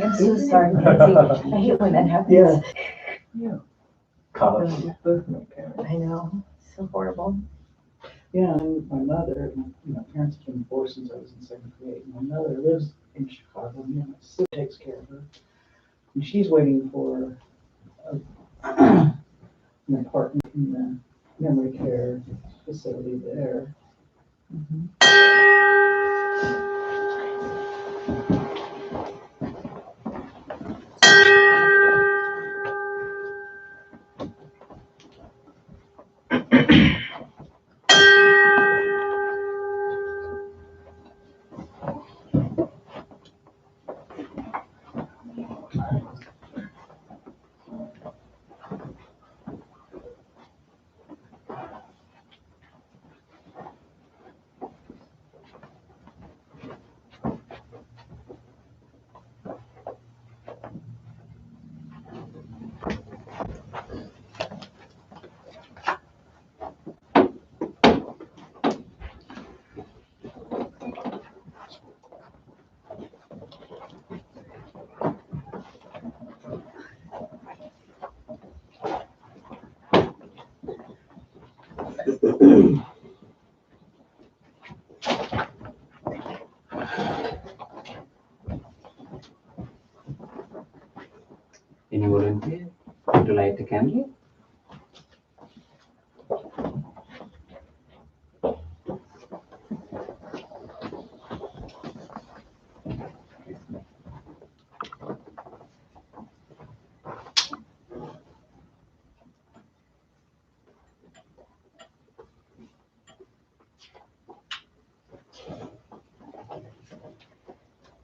sorry, I'm so sorry, Nancy. I hate when that happens. Yeah. Caught Yeah, up. we both know parents. I know, so horrible. Yeah, and my mother, my parents have been divorced since I was in seventh grade. My mother lives in Chicago, and my sister takes care of her. And she's waiting for an apartment in the memory care facility there. Any volunteer to light a candle?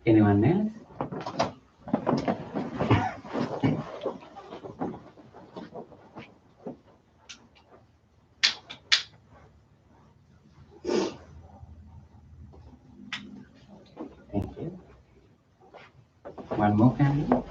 Anyone else? Thank you. One more candle.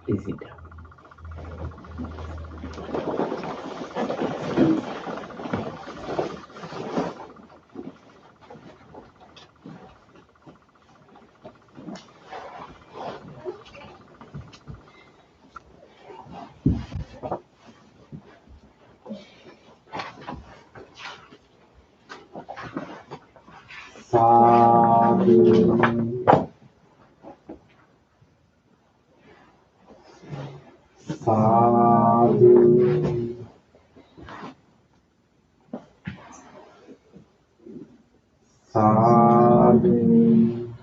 Please sit down. Sadhu. Sadhu. Sadhu.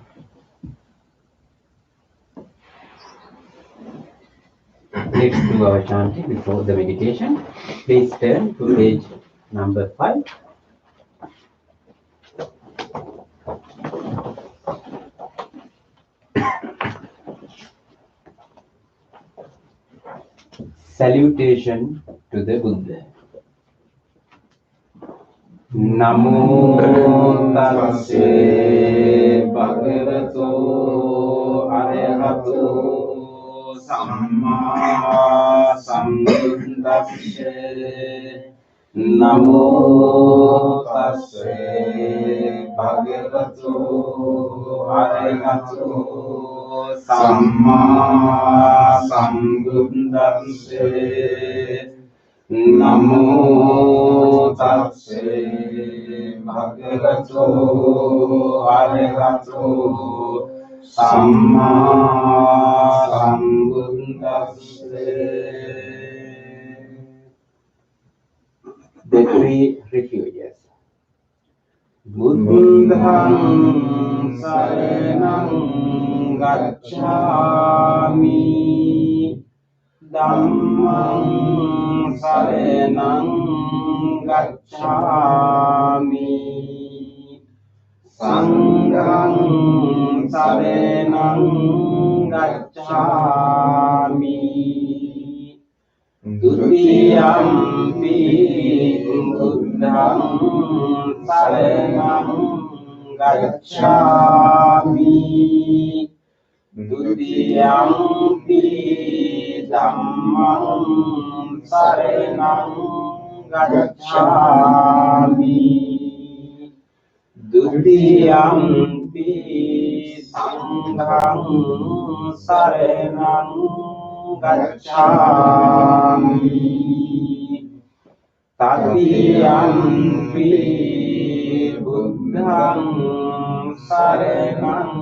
Let's do our chanting before the meditation. Please turn to page number 5. Salutation to the Buddha. Namo tassa bhagavato arahato samma sambuddhassa. Namo tassa bhagavato arahato samma sambuddhassa. Namo tassa bhagavato arahato samma sambuddhassa. The three refuges. Buddhang saranang gacchami. Dhammang saranang gacchami Sanghang saranang gacchami Dutiyampi buddhang saranang gacchami Dutiyampi dhammang saranang gacchami Dutiyampi sanghang saranang gacchami Tatiyampi buddhang saranang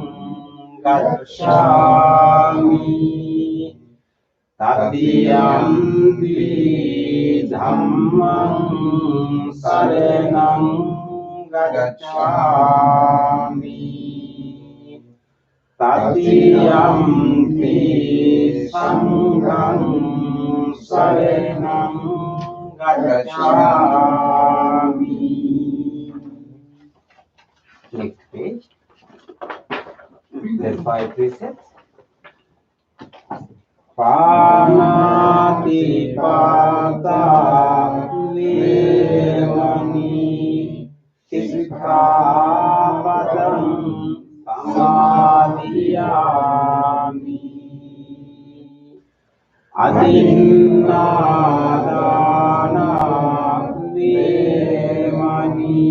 gacchami Tatiyampi dhammang saranang gacchami Tatiyampi sanghang saranang gacchami. Next page. There's 5 precepts. Panati pata vemani sikkhapadam samadhiyami adinādana vemani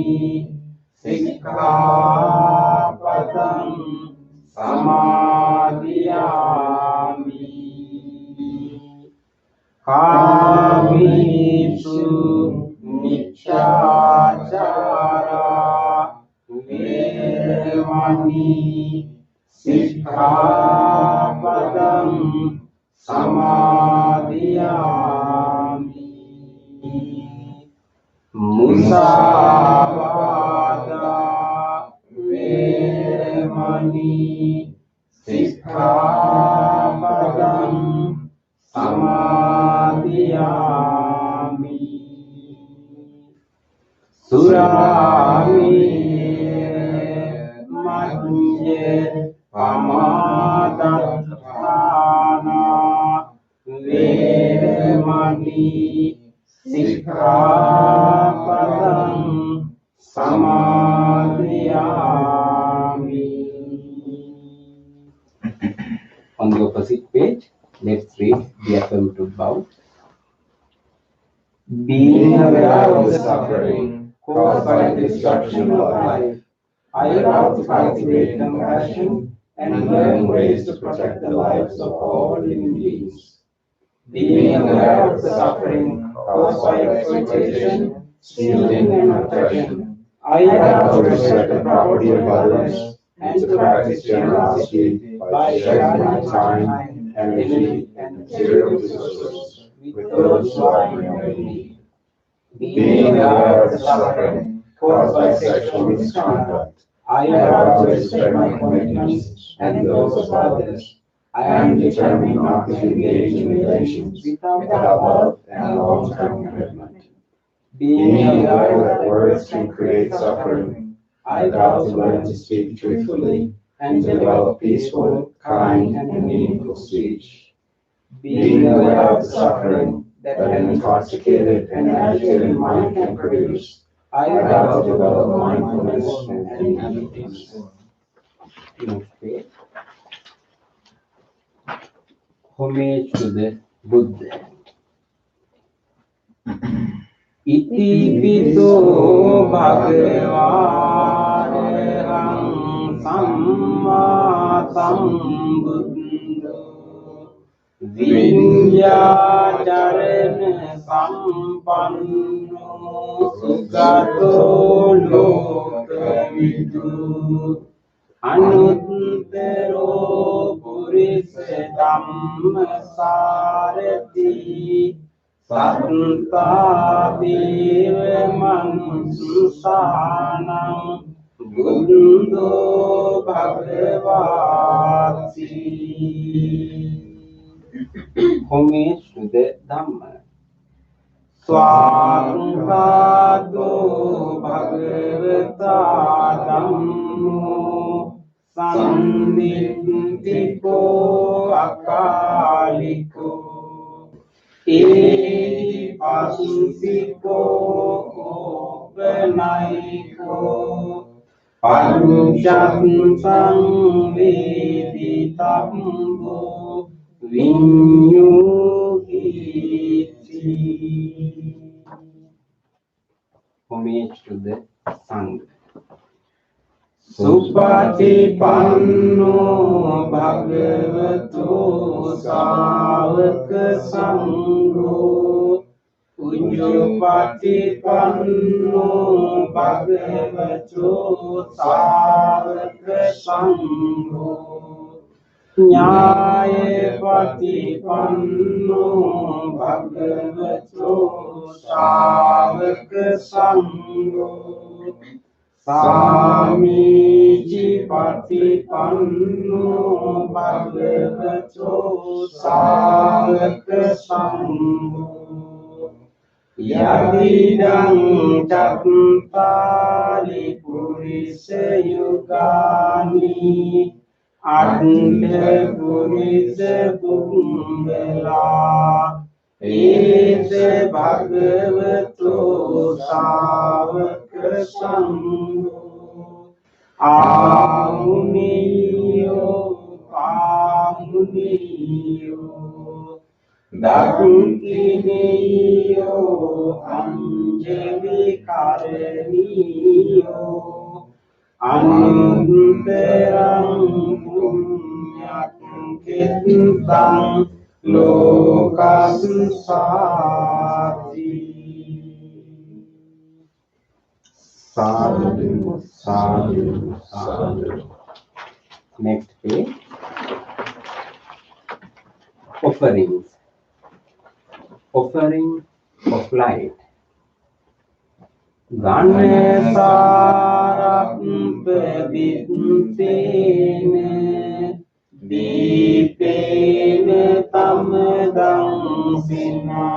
sikkhapadam samadhiyami Kāmisu micchācara vemani sikkhapadam samadhiyami Musāvāda vemani sikkhapadam samadhiyami Surāmire majñe pamādatthāna vemani sikkhapadam samadhiyami On the opposite page, let's read the affirmative vow. Being aware of the suffering caused by the destruction of life, I vow to cultivate compassion and learn ways to protect the lives of all living beings. Being aware of the suffering caused by exploitation, stealing, and oppression, I vow to respect the property of others and to practice generosity by sharing my time, energy, and material resources with those who are in need. Being aware of the suffering caused by sexual misconduct, I vow to respect my commitments and those of others. I am determined not to engage in relations without love and long-term commitment. Being aware that words can create suffering, I vow to learn to speak truthfully and develop peaceful, kind, and meaningful speech. Being aware of the suffering that an intoxicated and agitated mind can produce, I vow to develop mindfulness and peace. Next page. Homage to the Buddha. Iti pito bhagavārahang sammā sambuddho viññācarana sampanno sugato lokavidu anuttaro purisa dhammasārati Sattva deva mansanam buddho bhagavati Homage to the Dhamma. Swakado Bhagavata Dhammo Sannidhiko Akaliko Ehipassiko Openaiko Panchattam Veditabbo Vinyuhiti. Homage to the Sangha. Supatipanno Bhagavato Savaka Sangho Ujjapatipanno Bhagavato Savaka Sangho Nyāye patipanno Bhagavato Savaka Sangho Samiji patipanno Bhagavato Savaka Sangho Yadidang Chattari Purisa Yugani Ante Purisa Pumbala Ese Bhagavato Savaka Sangho Amuniyo Dakiniyo Anjali Karaniyo Anunterang Punyat Kintang Lokasati. Sadhu, sadhu, sadhu. Next page. Offerings. Offering of light. Ganesarapveditene Dipene Tamadang Sina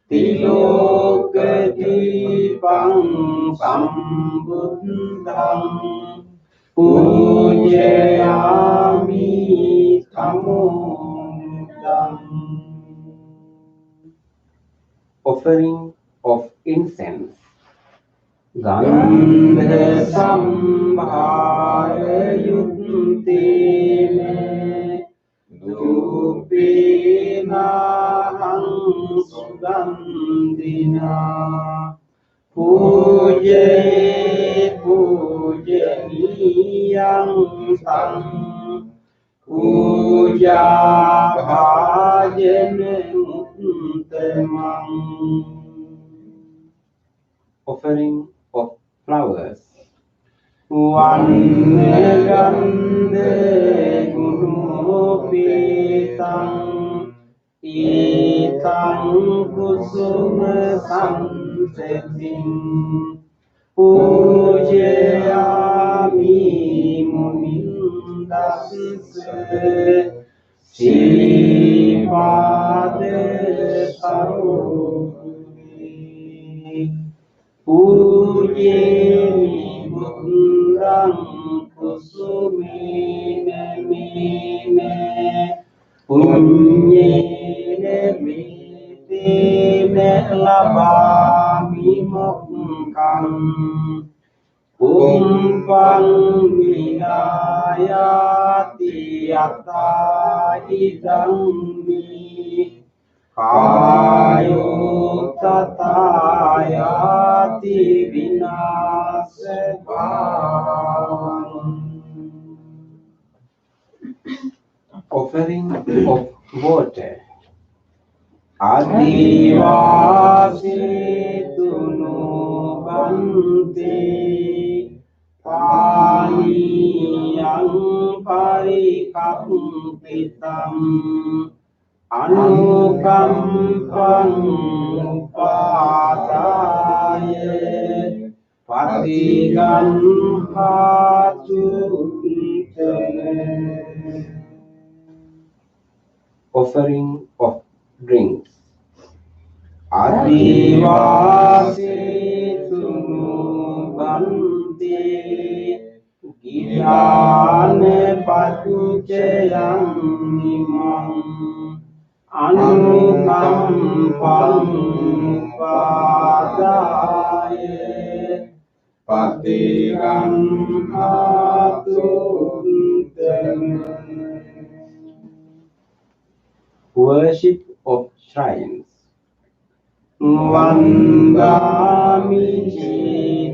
Tilokadipang Sambuddhang Pujayami Tamudang. Offering of incense. Gandha sambhara yuktine dupina hang sugandhina pujaye pujaniyang tang puja bhajane muttamang. Offering of flowers. Vannegandhe gunopitang itang kusuma sanseting pujayami munindasya sripade saroni Pujeni Buddhang Kusumine Mine Punyene Mitine Labami Mokkang Kumpang Vinayati Yatta Idang Mi Kayo tatayati vinasebang. Offering of water. Adivasi tunu banti paniyang parikampitam Anukampang upadaye patigan hatu offering of drinks. Adivasetu bhante gidane paccayam imam anukampam padaya patigam atuntame. Worship of shrines. Vandami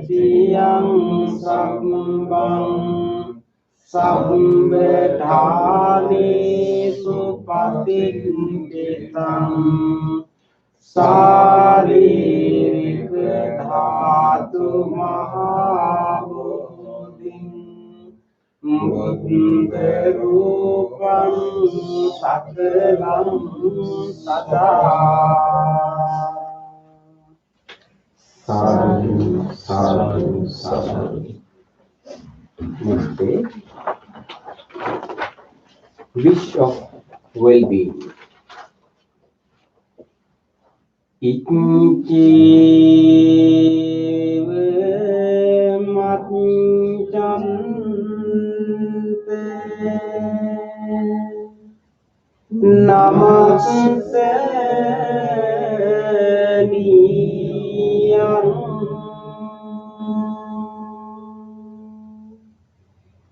Jitiyang Sambang Sambedhani Supatikitang Saririkadhatu Mahabodhing Buddha-rupam sakalam sada. Sadhu, sadhu, sadhu. Next page. Wish of well-being. Ikkive matchante namaste niyam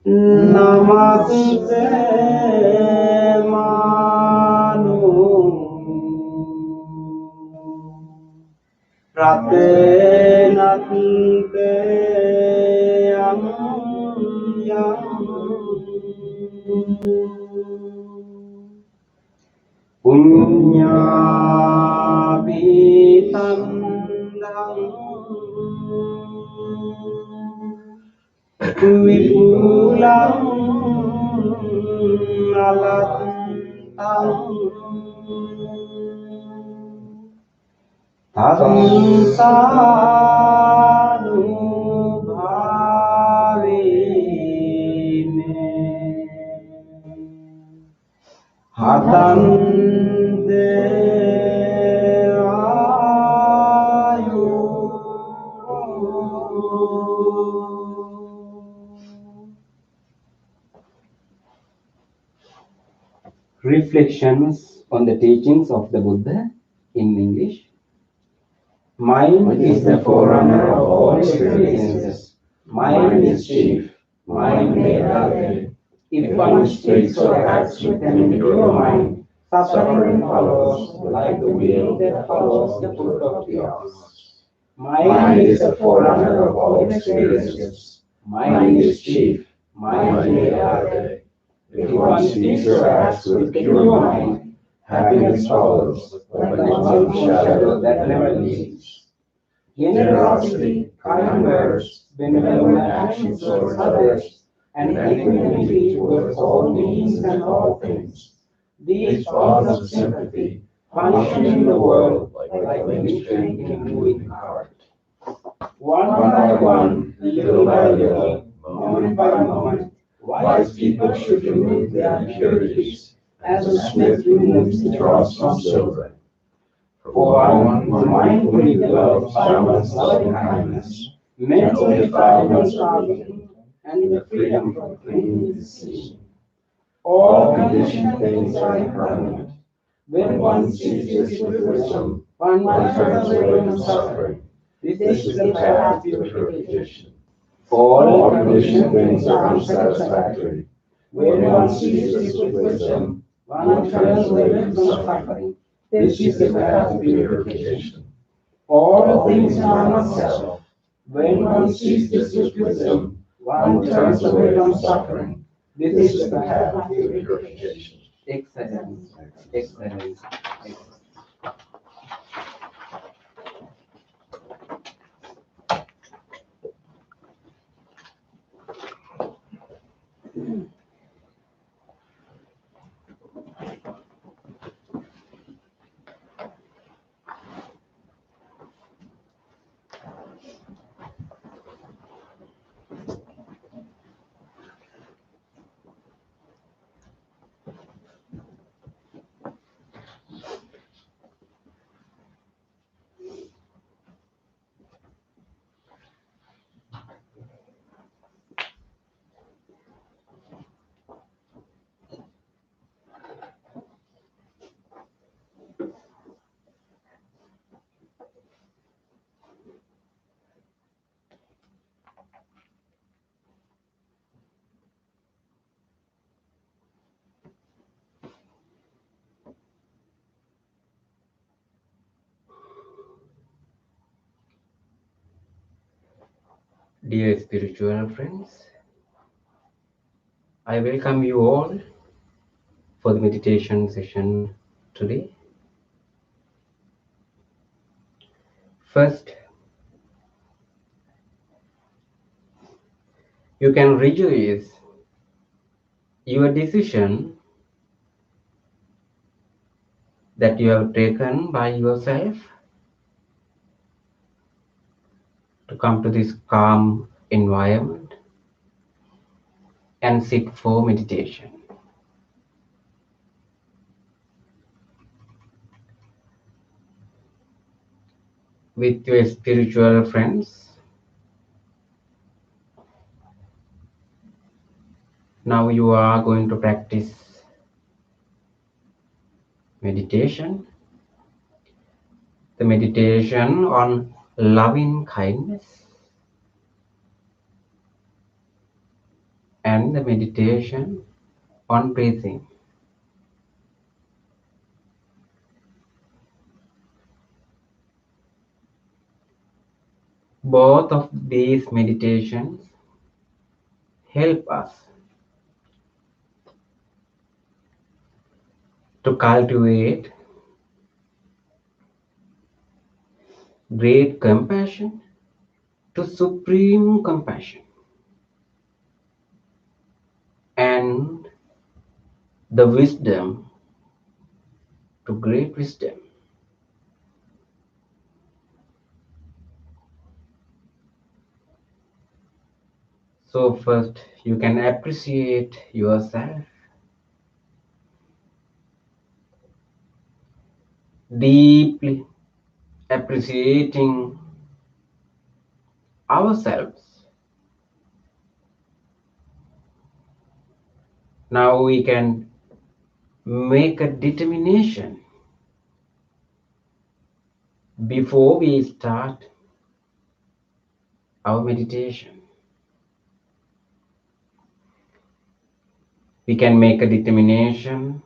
namaste manu ratenate yang punya bitandang wipulang alatang tansanu bhavine hatante ayu. Reflections on the teachings of the Buddha in English. Mind is the forerunner of all experiences. Mind is chief. Mind may elevate. If one speaks or acts with an impure mind, suffering follows like the wheel that follows the foot of the ox. Mind is the forerunner of all experiences. Mind is chief. Mind may elevate. If one speaks or acts with pure mind, happiness follows like a long shadow that never leaves. Generosity, kind words, benevolent actions towards others, and equanimity towards all beings and all things. These bonds of sympathy function in the world like wind train in a moving cart. One by one, little by little, moment by moment, wise people should remove their impurities, as a smith removes the dross from silver. For one who mindfully develops someone's loving kindness, mentally defilements are weakened, and the freedom from pain is seen. All conditioned things are impermanent. When one sees this with wisdom, one turns away from suffering. This is the path to purification. All conditioned things are unsatisfactory. When one sees this with wisdom, one turns away from suffering. This is the path to purification. All things are not self. When one sees this with wisdom, one turns away from suffering. This is the path to purification. Excellent. Excellent. Excellent. Dear spiritual friends, I welcome you all for the meditation session today. First, you can rejoice your decision that you have taken by yourself to come to this calm environment and sit for meditation. With your spiritual friends. Now you are going to practice meditation. The meditation on loving kindness and the meditation on breathing. Both of these meditations help us to cultivate great compassion to supreme compassion and the wisdom to great wisdom. So first you can appreciate yourself, deeply appreciating ourselves. Now we can make a determination before we start our meditation. We can make a determination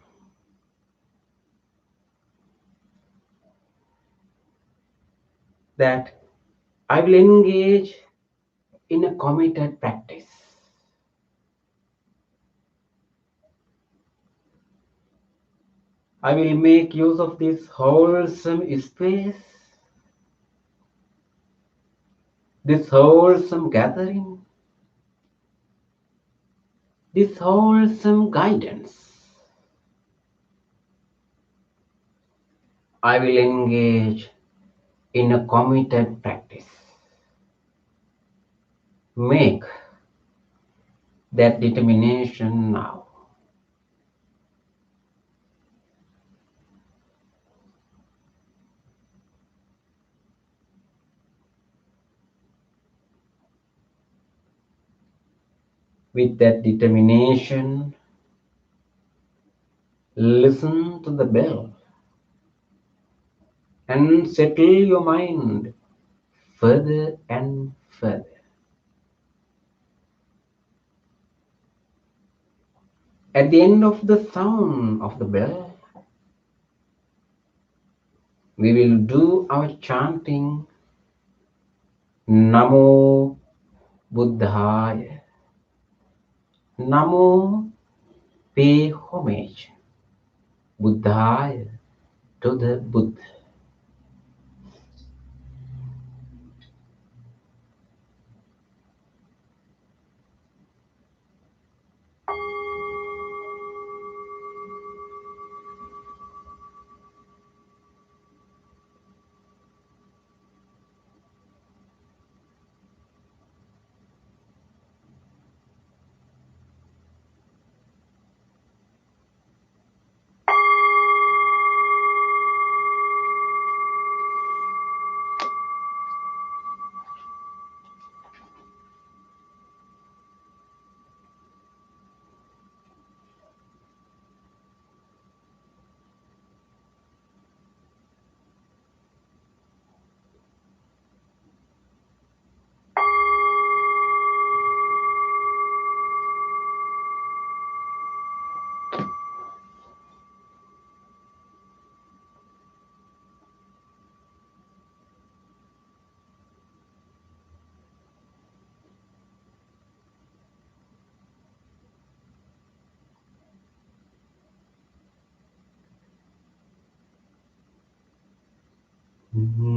that I will engage in a committed practice. I will make use of this wholesome space, this wholesome gathering, this wholesome guidance. I will engage in a committed practice. Make that determination now. With that determination, listen to the bell and settle your mind further and further. At the end of the sound of the bell, we will do our chanting Namo Buddhaya. Namo, pay homage Buddhaya to the Buddha. Namo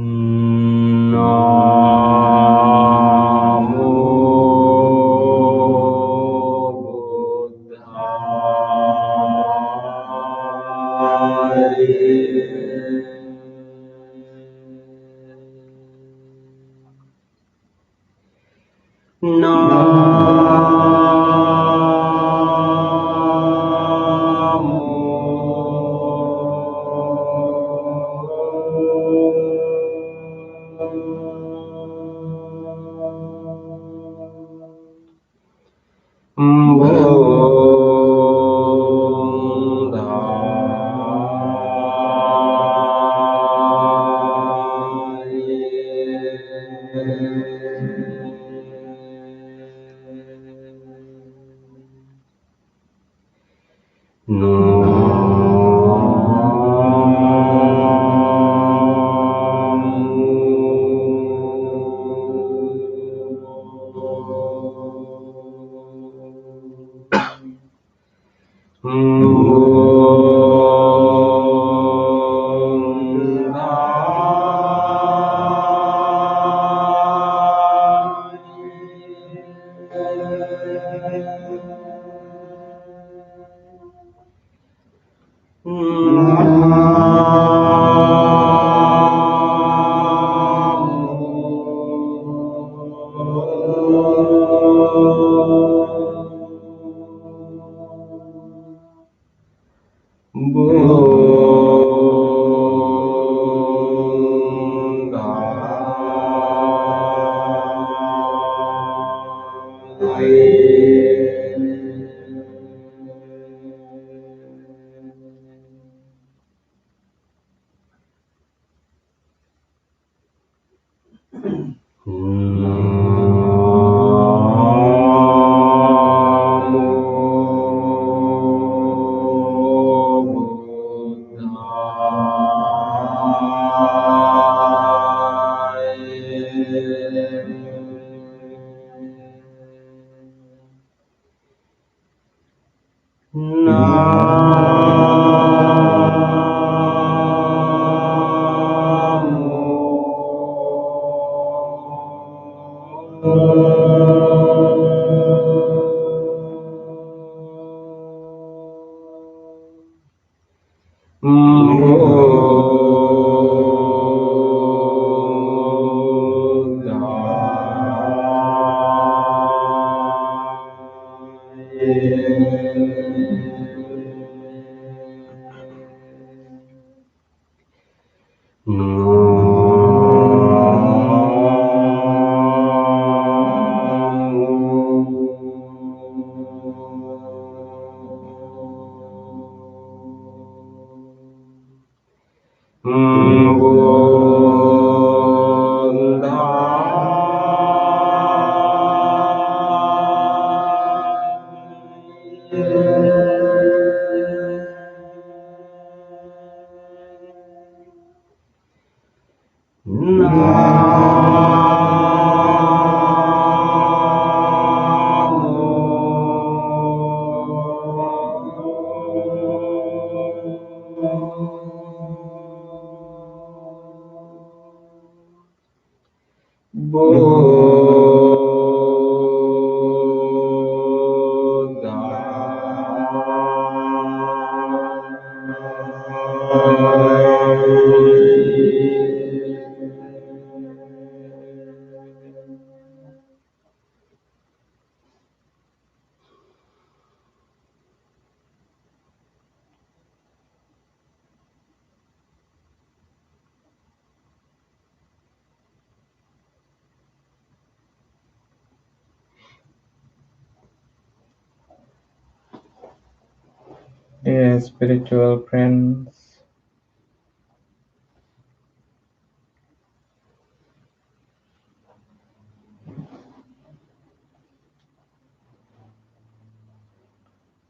Dear spiritual friends,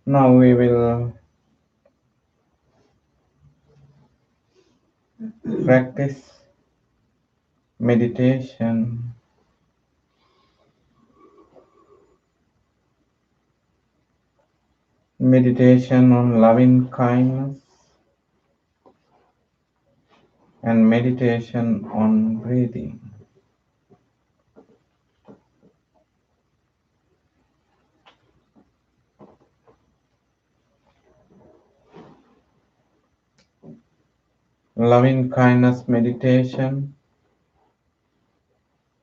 now we will practice meditation. Meditation on loving kindness and meditation on breathing. Loving kindness meditation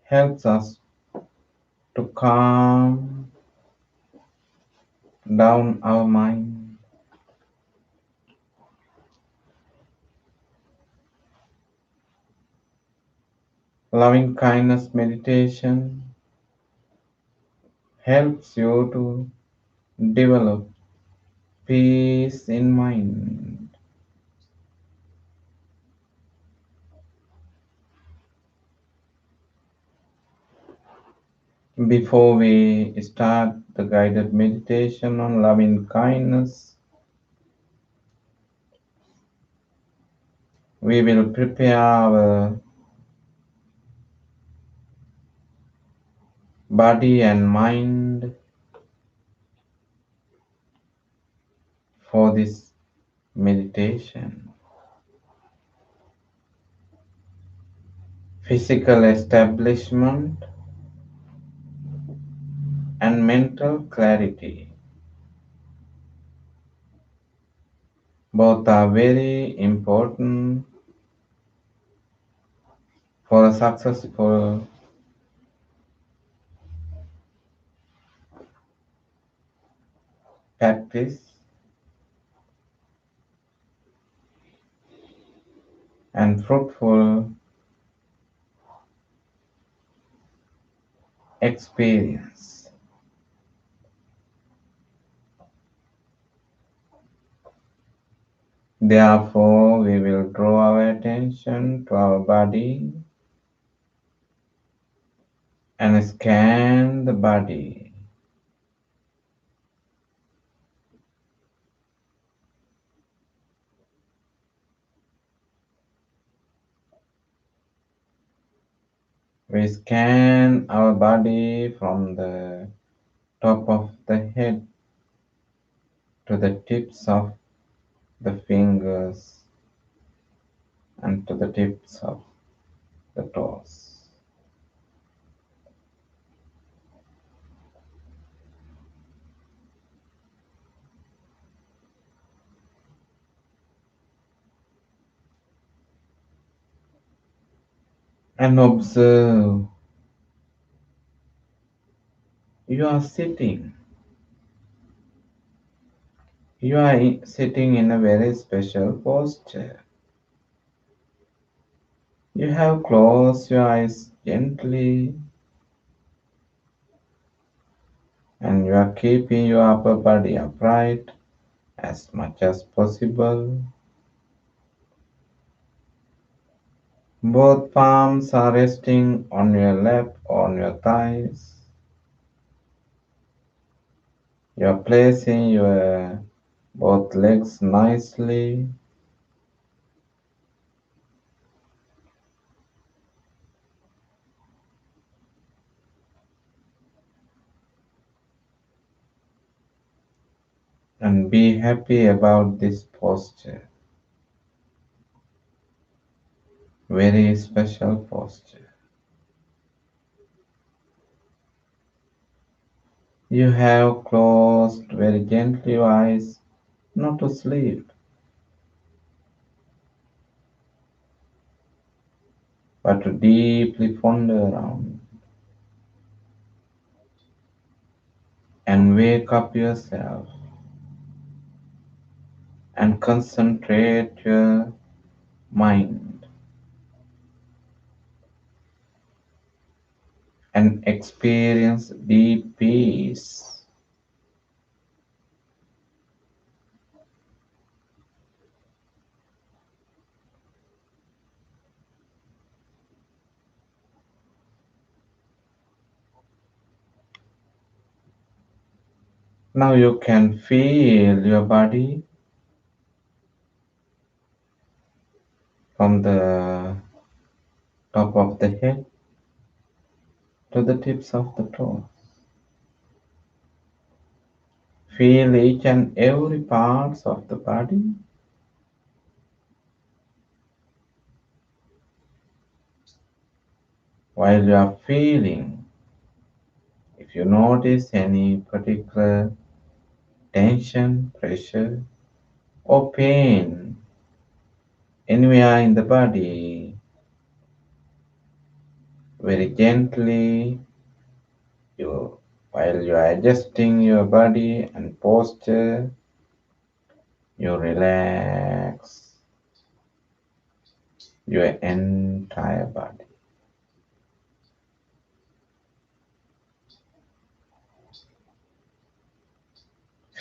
helps us to calm down our mind. Loving kindness meditation helps you to develop peace in mind. Before we start the guided meditation on loving kindness, we will prepare our body and mind for this meditation. Physical establishment and mental clarity. Both are very important for a successful practice and fruitful experience. Therefore, we will draw our attention to our body and scan the body. We scan our body from the top of the head to the tips of the fingers and to the tips of the toes. And observe you are sitting. You are sitting in a very special posture. You have closed your eyes gently and you are keeping your upper body upright as much as possible. Both palms are resting on your lap or on your thighs. You are placing your both legs nicely. And be happy about this posture. Very special posture. You have closed very gently your eyes, not to sleep, but to deeply ponder around and wake up yourself and concentrate your mind and experience deep peace. Now you can feel your body from the top of the head to the tips of the toes. Feel each and every parts of the body. while you are feeling, if you notice any particular tension, pressure, or pain anywhere in the body, very gently, you, while you are adjusting your body and posture, you relax your entire body.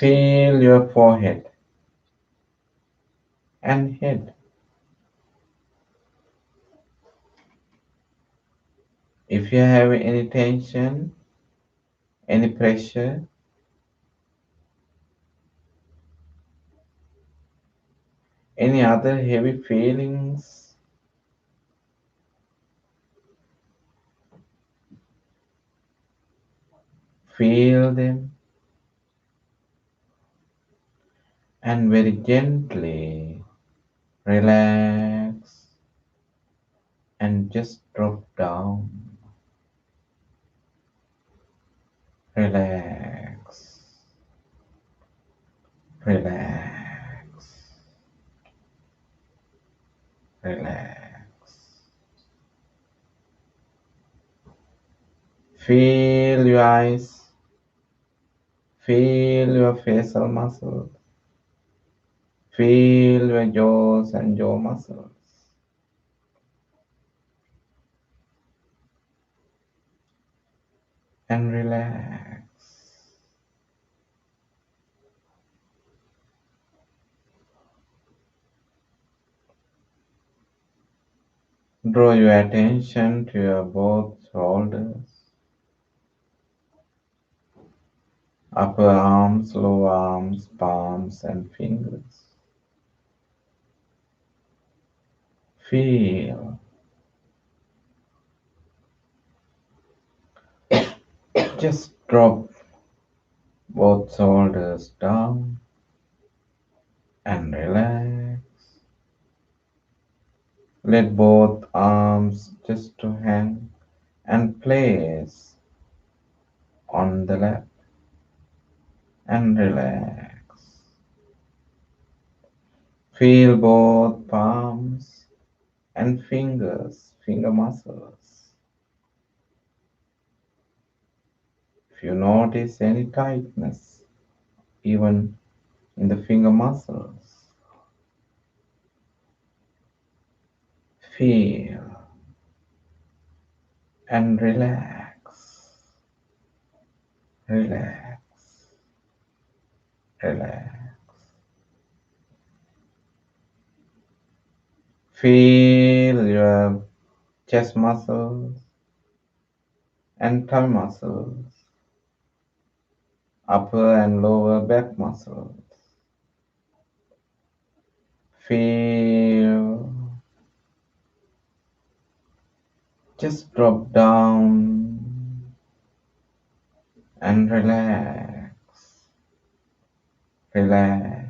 Feel your forehead and head. If you have any tension, any pressure, any other heavy feelings, feel them and very gently relax and just drop down. Relax, relax, relax. Feel your eyes, feel your facial muscles, feel your jaws and jaw muscles. And relax. Draw your attention to your both shoulders, upper arms, lower arms, palms, and fingers. Feel. Just drop both shoulders down and relax. Let both arms just to hang and place on the lap and relax. Feel both palms and fingers, finger muscles. If you notice any tightness, even in the finger muscles, feel and relax, relax, relax. Feel your chest muscles and tummy muscles, upper and lower back muscles. Feel, just drop down and relax, relax.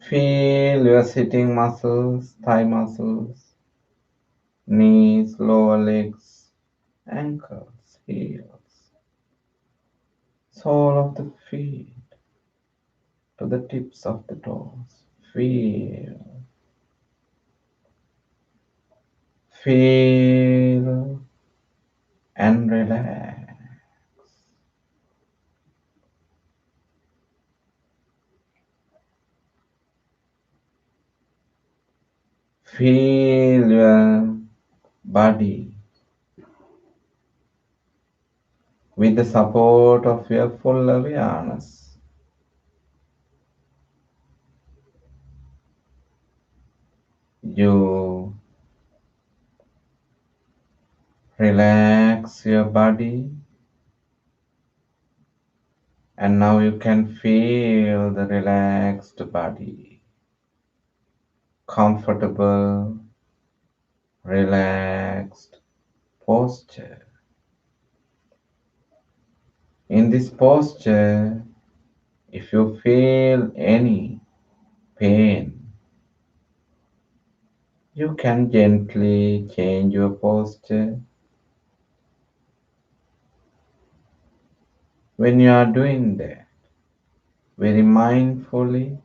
Feel your sitting muscles, thigh muscles, knees, lower legs, ankles, heels, sole of the feet to the tips of the toes. Feel, feel and relax. Feel your body with the support of your full awareness. You relax your body, and now you can feel the relaxed body, comfortable, relaxed posture. In this posture, if you feel any pain, You can gently change your posture when you are doing that, very mindfully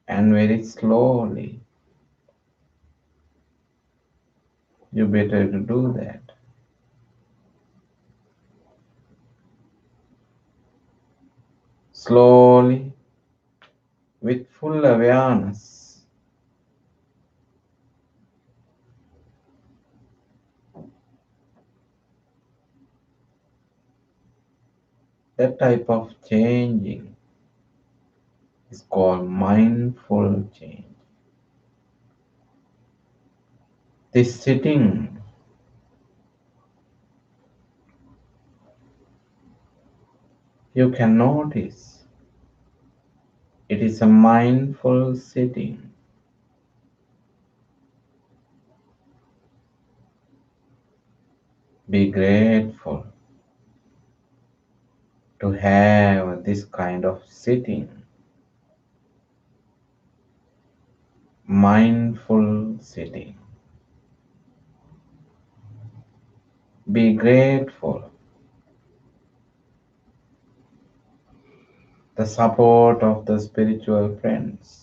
and very slowly. You better to do that. Slowly, with full awareness. That type of changing is called mindful change. This sitting, you can notice, it is a mindful sitting. Be grateful to have this kind of sitting, mindful sitting. Be grateful the support of the spiritual friends.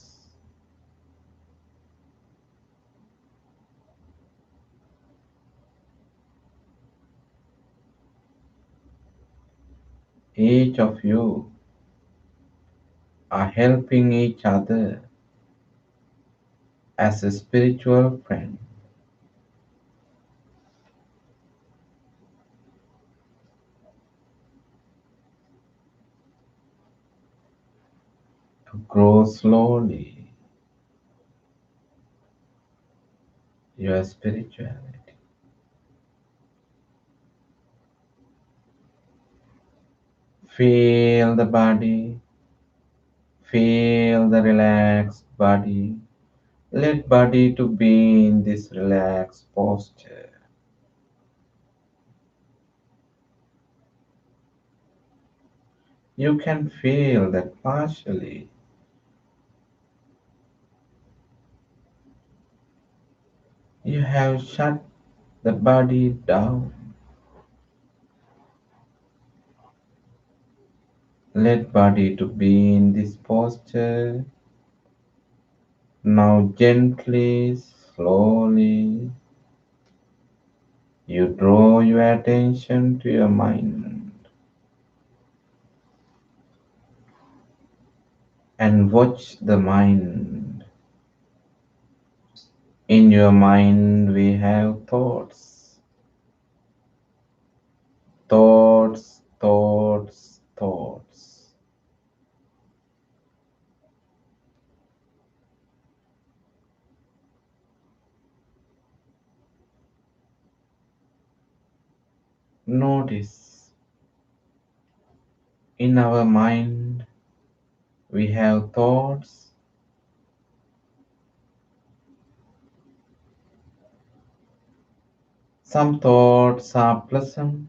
Each of you are helping each other as a spiritual friend to grow slowly your spirituality. Feel the body, feel the relaxed body. Let body to be in this relaxed posture. You can feel that partially you have shut the body down. Let body to be in this posture. Now gently, slowly, you draw your attention to your mind and watch the mind. In your mind we have thoughts, thoughts, thoughts, thoughts. Notice in our mind we have thoughts. Some thoughts are pleasant,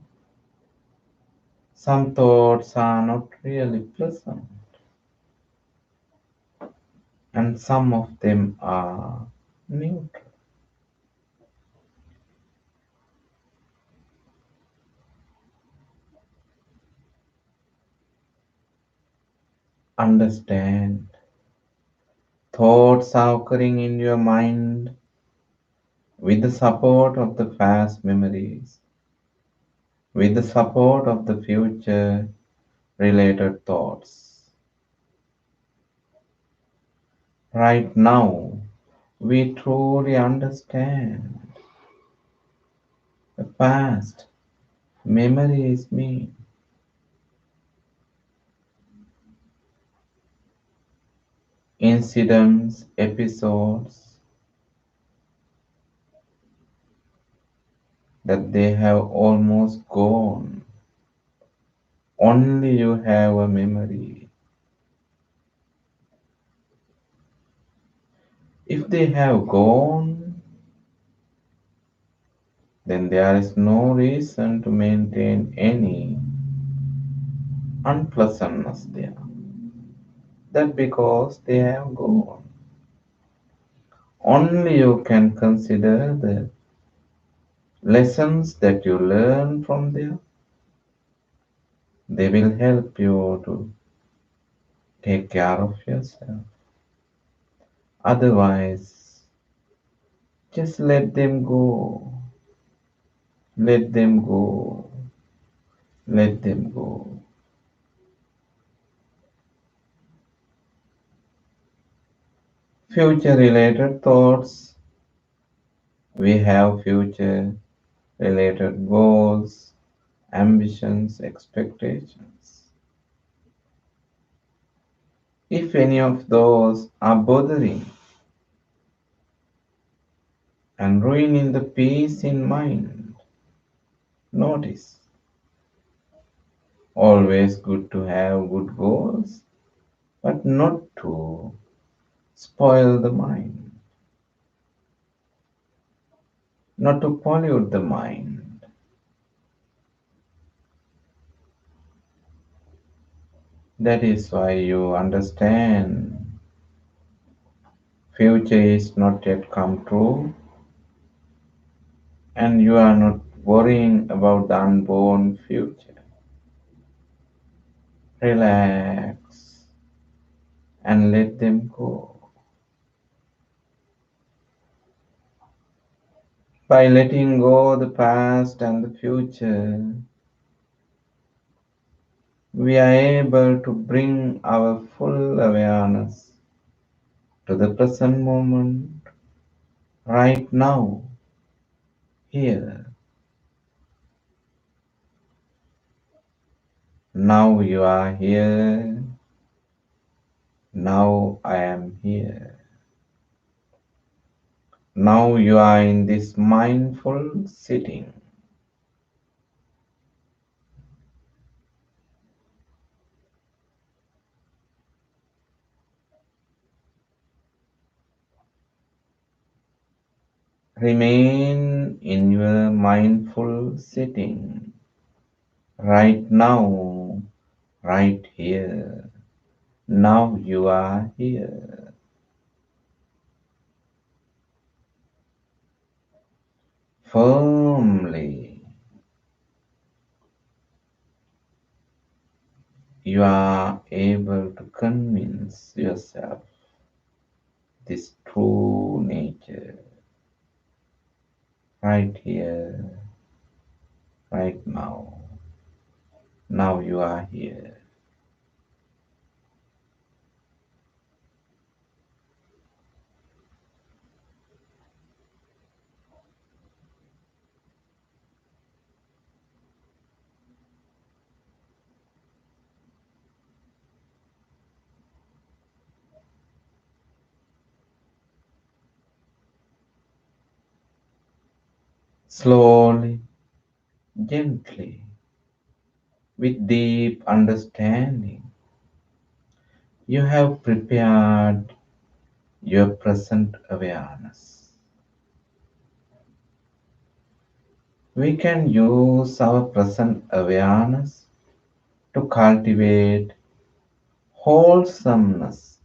some thoughts are not really pleasant, and some of them are neutral. Understand, thoughts are occurring in your mind with the support of the past memories, with the support of the future related thoughts. Right now, we truly understand the past memories mean. Incidents, episodes that they have almost gone. Only you have a memory. If they have gone, then there is no reason to maintain any unpleasantness there. That because they have gone. Only you can consider the lessons that you learn from there. They will help you to take care of yourself. Otherwise, just let them go. Let them go. Let them go. Future related thoughts. We have future related goals, ambitions, expectations. If any of those are bothering and ruining the peace in mind, notice. Always good to have good goals, but not to spoil the mind, not to pollute the mind. That is why you understand future is not yet come true and you are not worrying about the unborn future. Relax and let them go. By letting go the past and the future, we are able to bring our full awareness to the present moment, right now, here. Now you are here, now I am here. Now you are in this mindful sitting. Remain in your mindful sitting, right now, right here. Now you are here. Firmly, you are able to convince yourself this true nature right here, right now. Now you are here. Slowly, gently, with deep understanding, you have prepared your present awareness. We can use our present awareness to cultivate wholesomeness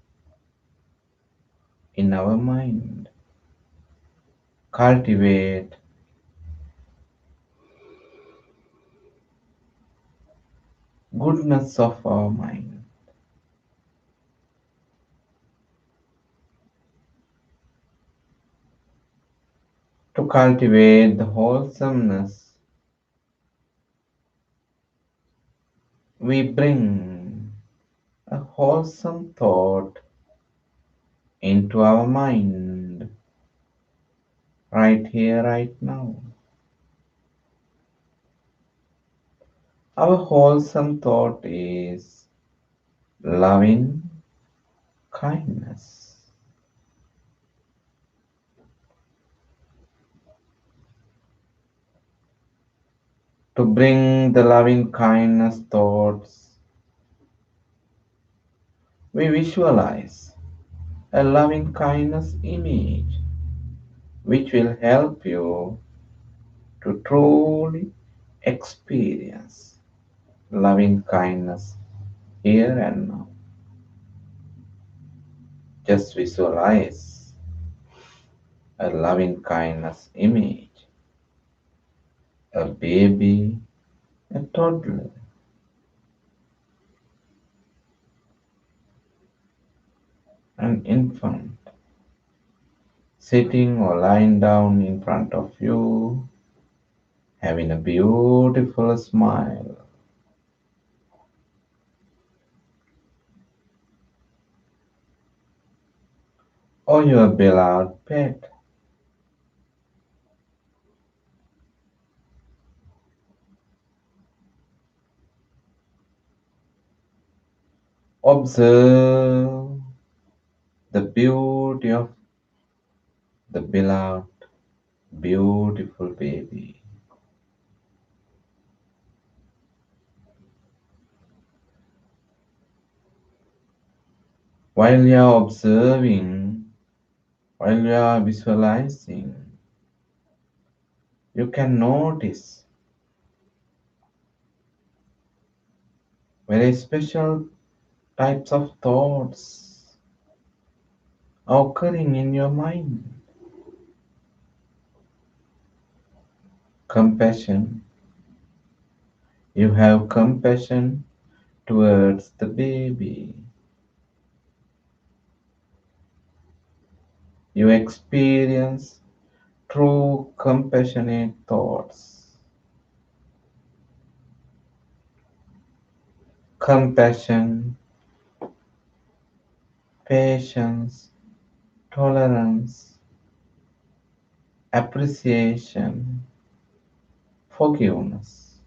in our mind. Cultivate goodness of our mind. To cultivate the wholesomeness, we bring a wholesome thought into our mind right here, right now. Our wholesome thought is loving kindness. To bring the loving kindness thoughts, we visualize a loving kindness image which will help you to truly experience loving kindness here and now. Just visualize a loving kindness image, a baby, a toddler, an infant, sitting or lying down in front of you, having a beautiful smile. Or your beloved pet. Observe the beauty of the beloved, beautiful baby. While you are observing, while you are visualizing, you can notice very special types of thoughts occurring in your mind. Compassion. You have compassion towards the baby. You experience true compassionate thoughts. Compassion, patience, tolerance, appreciation, forgiveness,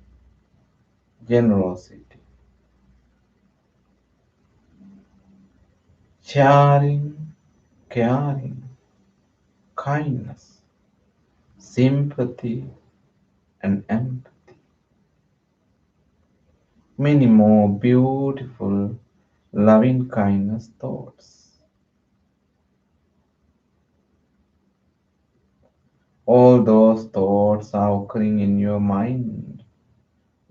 generosity, sharing, caring, kindness, sympathy, and empathy. Many more beautiful loving kindness thoughts. All those thoughts are occurring in your mind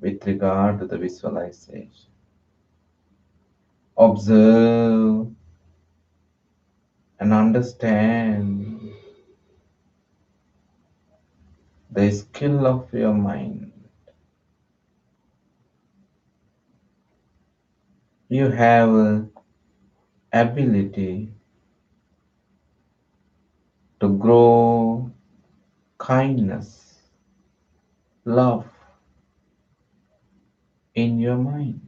with regard to the visualization. Observe and understand the skill of your mind. You have a ability to grow kindness, love in your mind.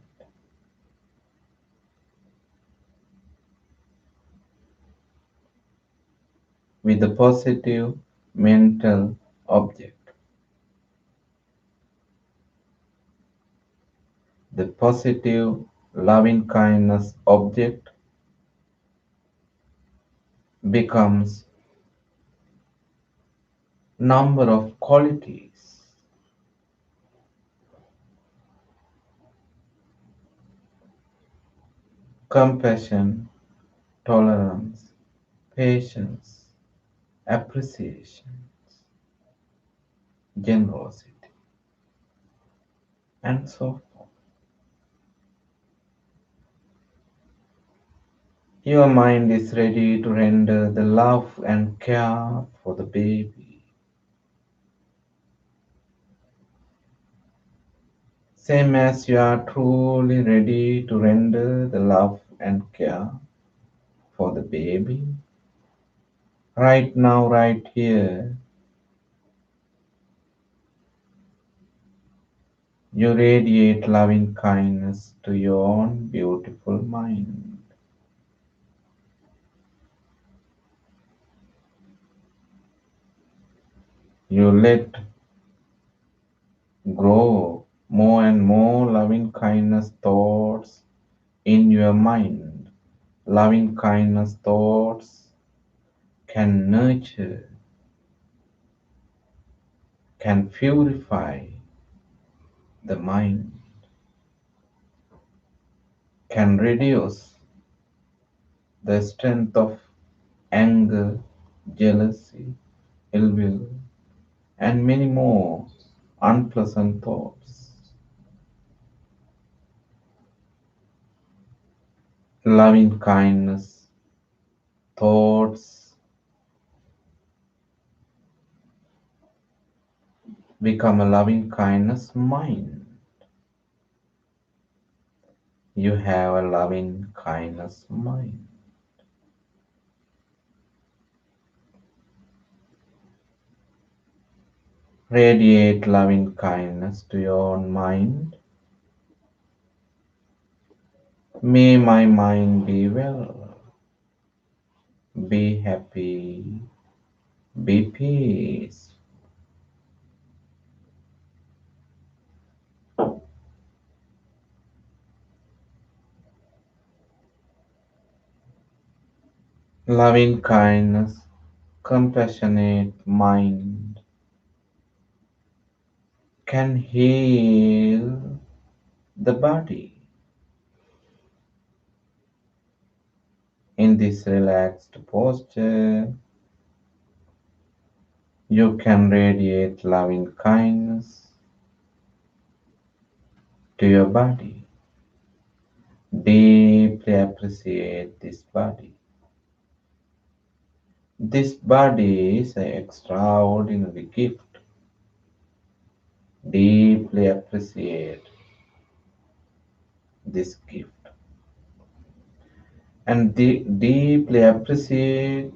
With a positive mental object. The positive loving kindness object becomes number of qualities. Compassion, tolerance, patience, appreciation, generosity, and so forth. Your mind is ready to render the love and care for the baby. Same as you are truly ready to render the love and care for the baby. Right now, right here, you radiate loving kindness to your own beautiful mind. You let grow more and more loving kindness thoughts in your mind. Loving kindness thoughts can nurture, can purify the mind, can reduce the strength of anger, jealousy, ill will, and many more unpleasant thoughts. Loving kindness thoughts become a loving kindness mind. You have a loving kindness mind. Radiate loving kindness to your own mind. May my mind be well, be happy, be peace. Loving kindness, compassionate mind can heal the body. In this relaxed posture, you can radiate loving kindness to your body. Deeply appreciate this body. This body is an extraordinary gift. Deeply appreciate this gift. And deeply appreciate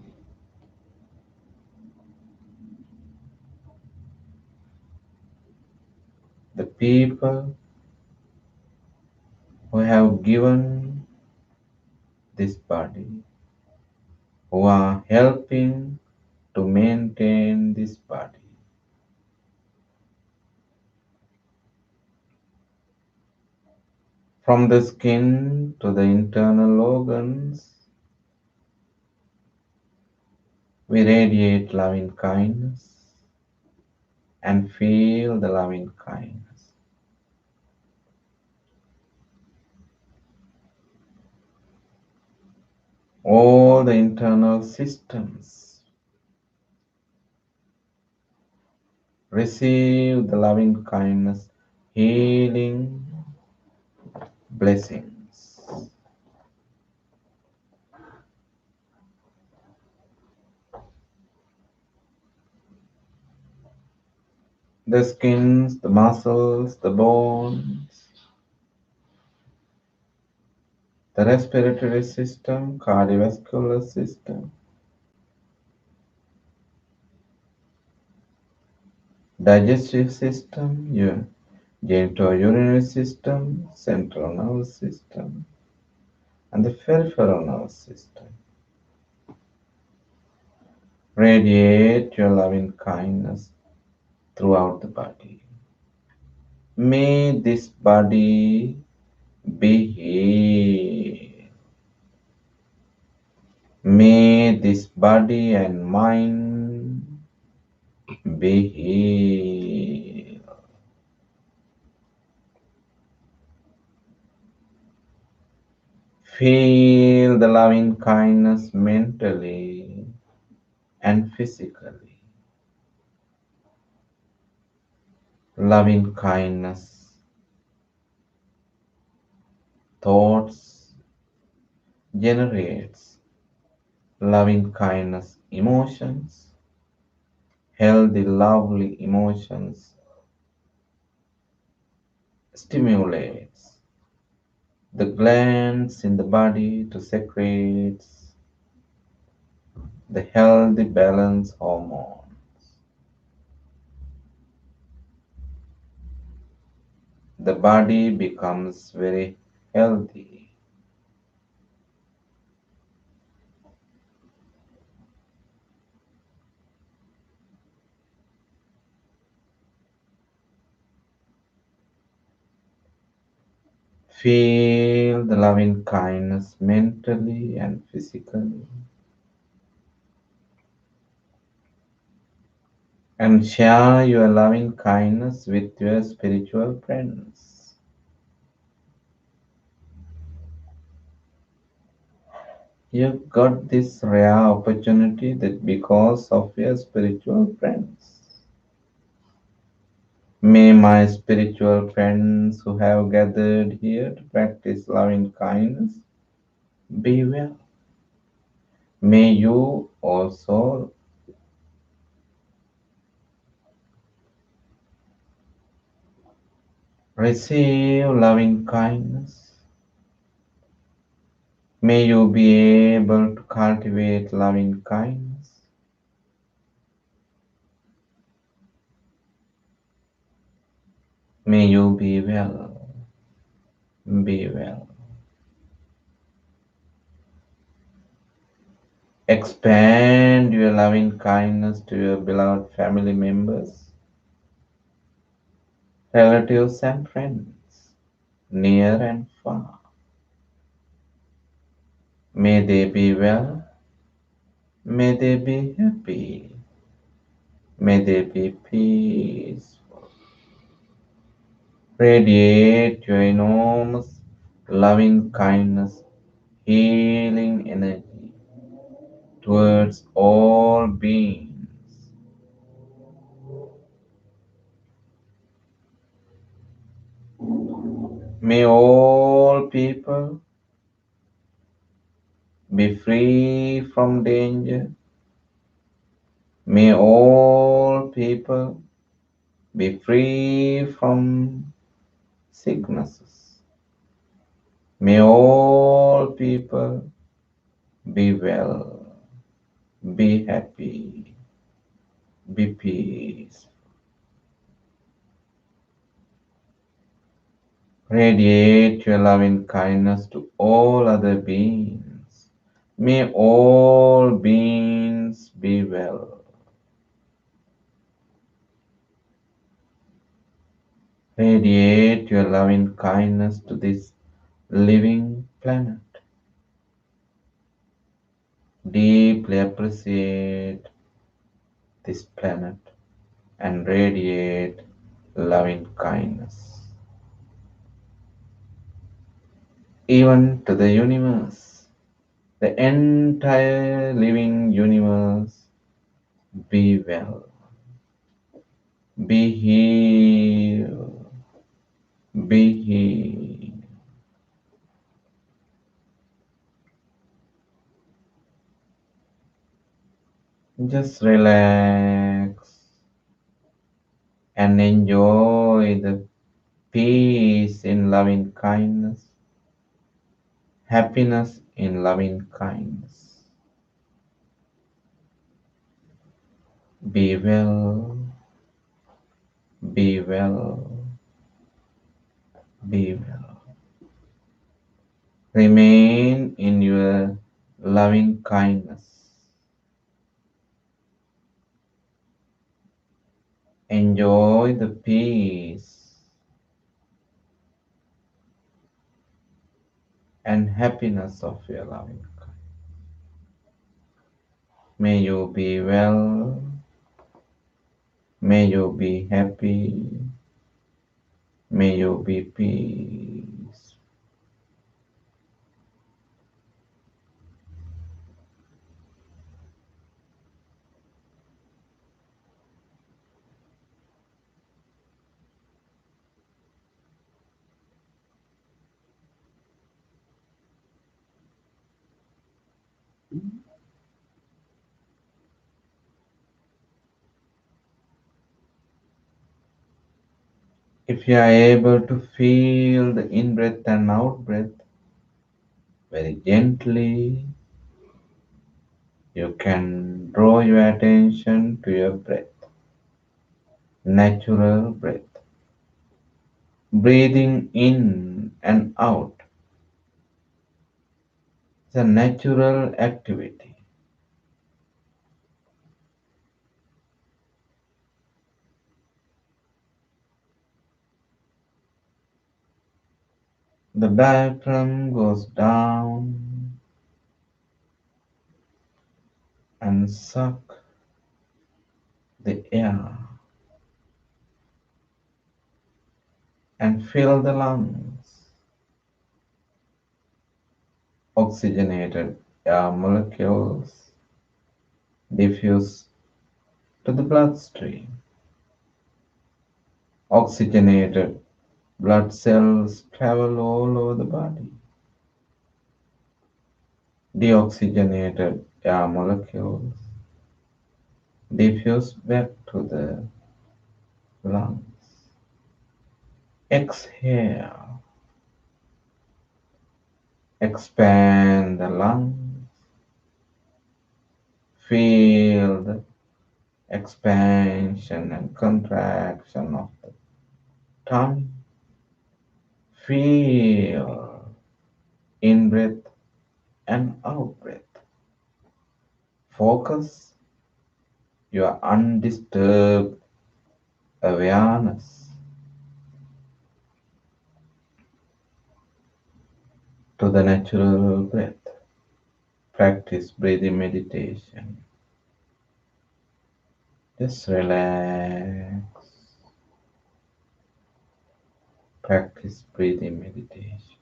the people who have given this body, who are helping to maintain this body. From the skin to the internal organs, we radiate loving kindness and feel the loving kindness. All the internal systems receive the loving kindness, healing blessings. The skins, the muscles, the bones, the respiratory system, cardiovascular system, digestive system, your genitourinary system, central nervous system, and the peripheral nervous system. Radiate your loving kindness throughout the body. May this body be healed. May this body and mind be healed. Feel the loving kindness mentally and physically. Loving kindness thoughts generates loving kindness emotions, healthy, lovely emotions stimulates the glands in the body to secrete the healthy balance hormones. The body becomes very healthy. Feel the loving kindness mentally and physically. And share your loving kindness with your spiritual friends. You got this rare opportunity that because of your spiritual friends. May my spiritual friends who have gathered here to practice loving kindness be well. May you also Receive loving kindness. May you be able to cultivate loving kindness. May you be well. Be well. Expand your loving kindness to your beloved family members, relatives, and friends, near and far. May they be well. May they be happy. May they be peaceful. Radiate your enormous loving kindness, healing energy towards all beings. May all people be free from danger. May all people be free from sicknesses. May all people be well, be happy, be peace. Radiate your loving kindness to all other beings. May all beings be well. Radiate your loving kindness to this living planet. Deeply appreciate this planet and radiate loving kindness. Even to the universe, the entire living universe, be well, be healed, be healed. Just relax and enjoy the peace in loving kindness, happiness in loving kindness. Be well, be well, be well. Remain in your loving kindness. Enjoy the peace and happiness of your loving kindness. May you be well. May you be happy. May you be peace. If you are able to feel the in-breath and out-breath very gently, you can draw your attention to your breath, natural breath. Breathing in and out is a natural activity. The diaphragm goes down and suck the air and fill the lungs. Oxygenated air molecules diffuse to the bloodstream. Oxygenated blood cells travel all over the body. Deoxygenated air molecules diffuse back to the lungs. Exhale. Expand the lungs. Feel the expansion and contraction of the tongue. Feel in breath and out breath. Focus your undisturbed awareness to the natural breath. Practice breathing meditation. Just relax. Practice breathing meditation.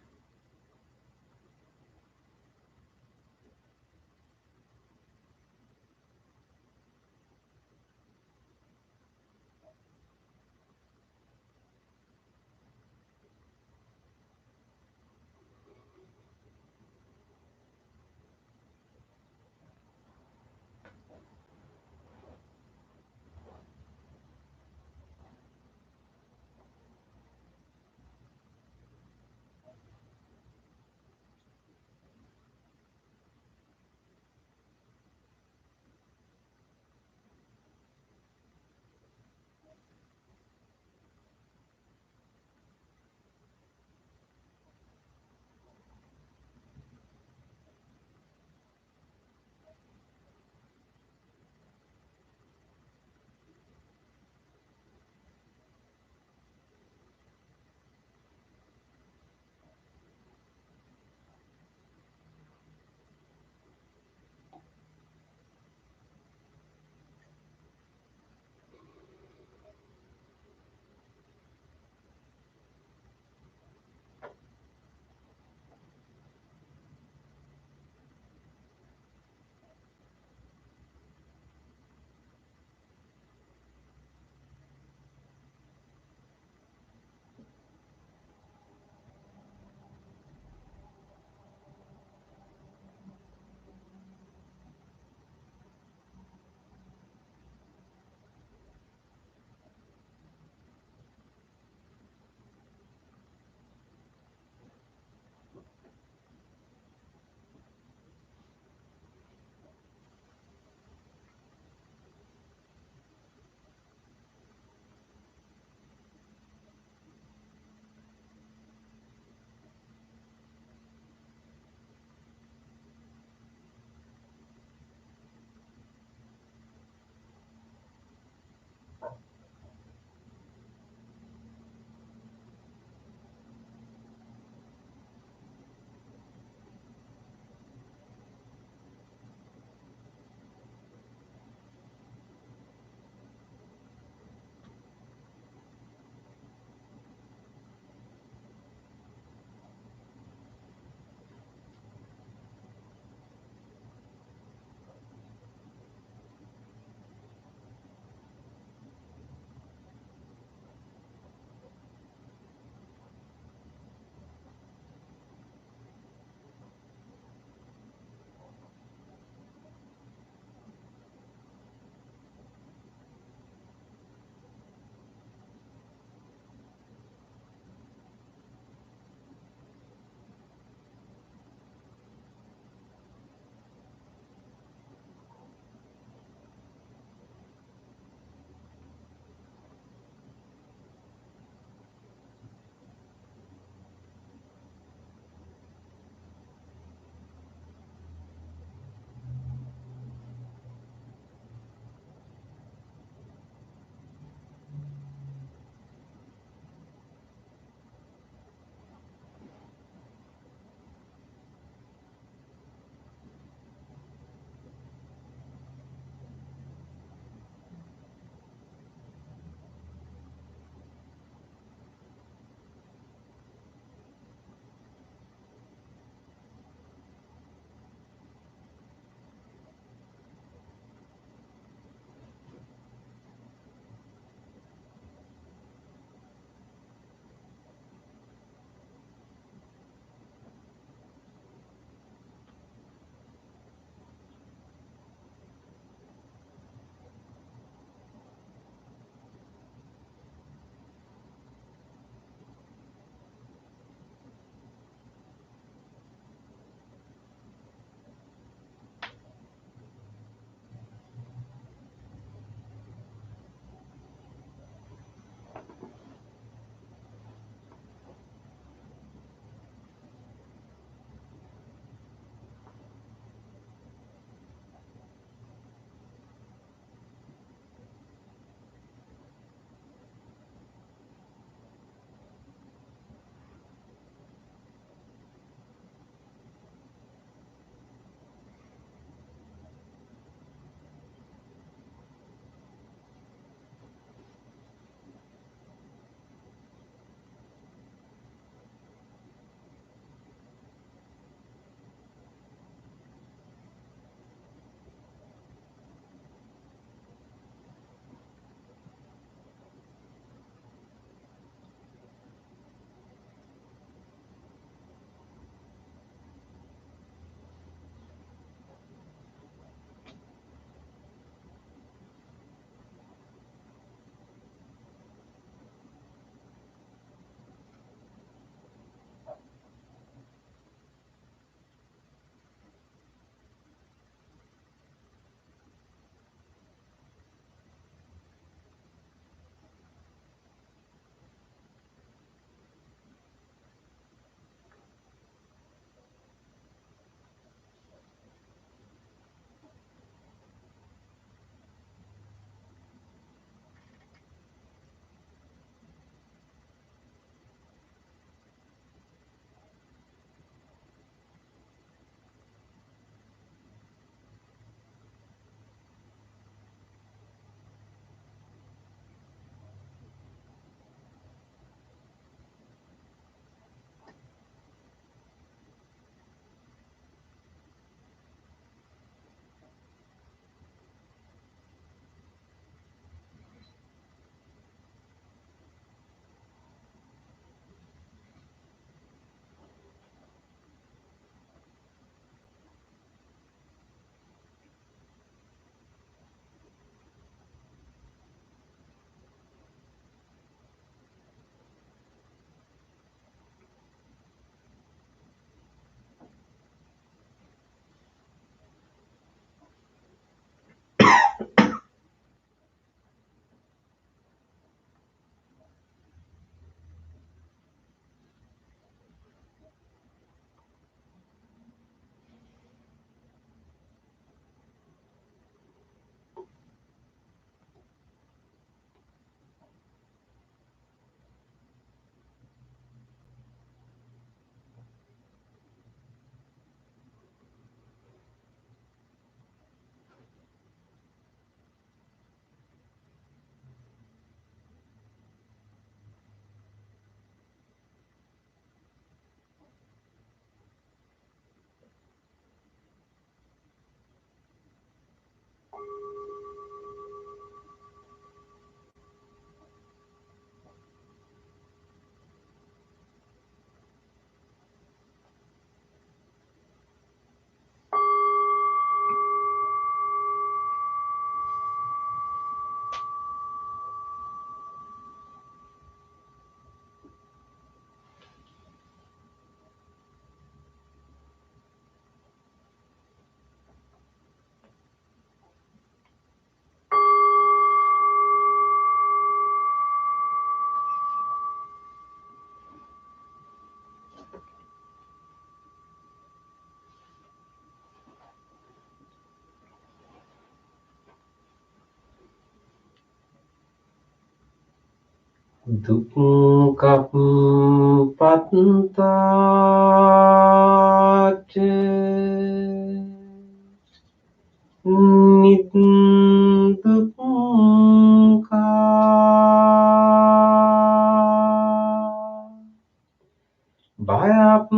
Dukkha pattāc niddukkha bhayappattāc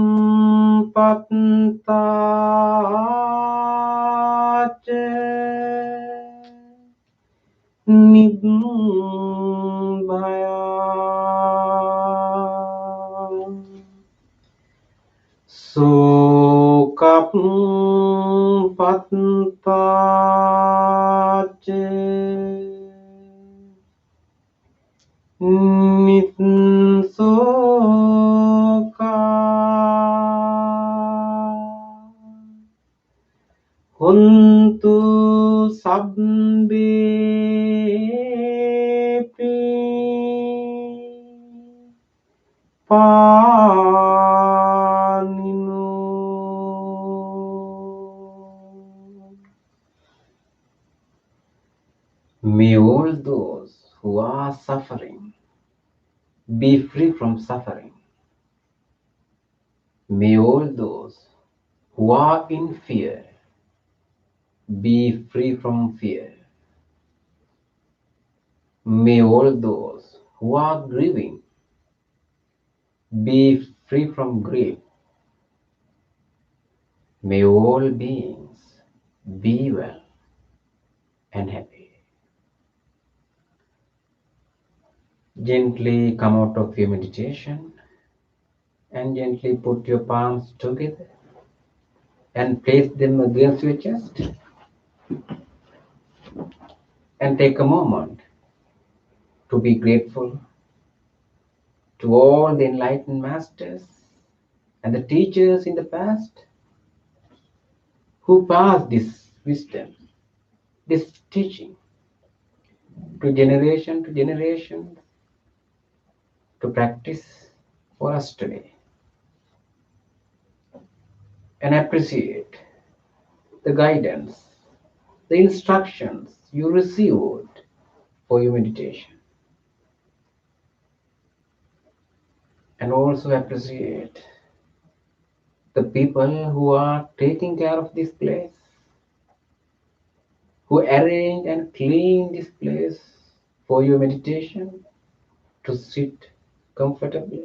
nibbaya sokappattāc nitsoka hontu sabbepi panino. May all those who are suffering be free from suffering. May all those who are in fear be free from fear. May all those who are grieving be free from grief. May all beings be well and happy. Gently come out of your meditation and gently put your palms together and place them against your chest and take a moment to be grateful to all the enlightened masters and the teachers in the past who passed this wisdom, this teaching to generation to practice for us today, and appreciate the guidance, the instructions you received for your meditation, and also appreciate the people who are taking care of this place, who arrange and clean this place for your meditation to sit comfortably.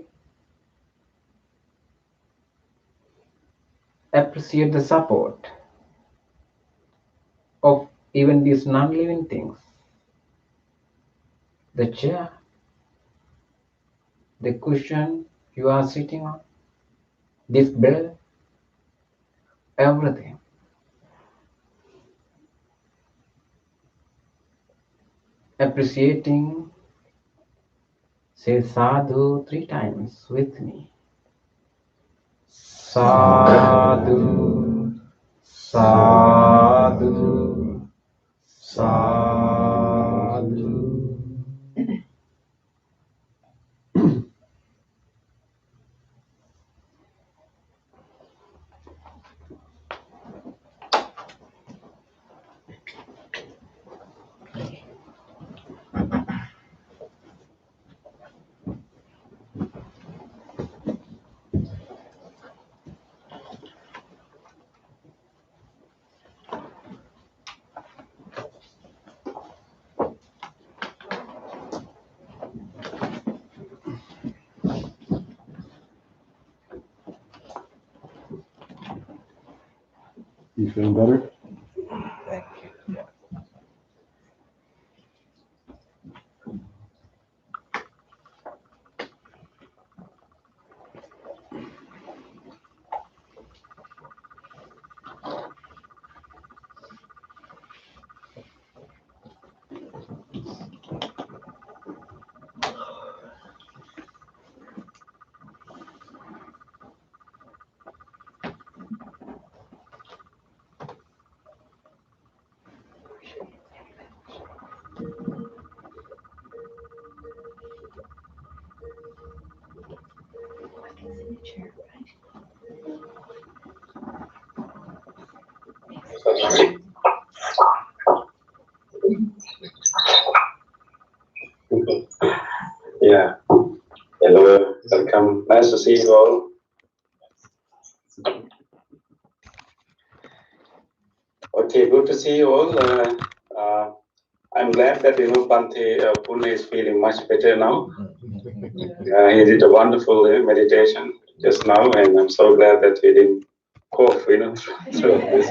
Appreciate the support of even these non-living things, the chair, the cushion you are sitting on, this bed, everything. Appreciating, say sadhu 3 times with me. Sadhu, sadhu, sadhu. You feeling better? Thank you. Yeah. Yeah. Hello, welcome. Nice to see you all. Okay, good to see you all. I'm glad that Bhante Pune is feeling much better now. He did a wonderful meditation just now, and I'm so glad that he didn't cough, throughout this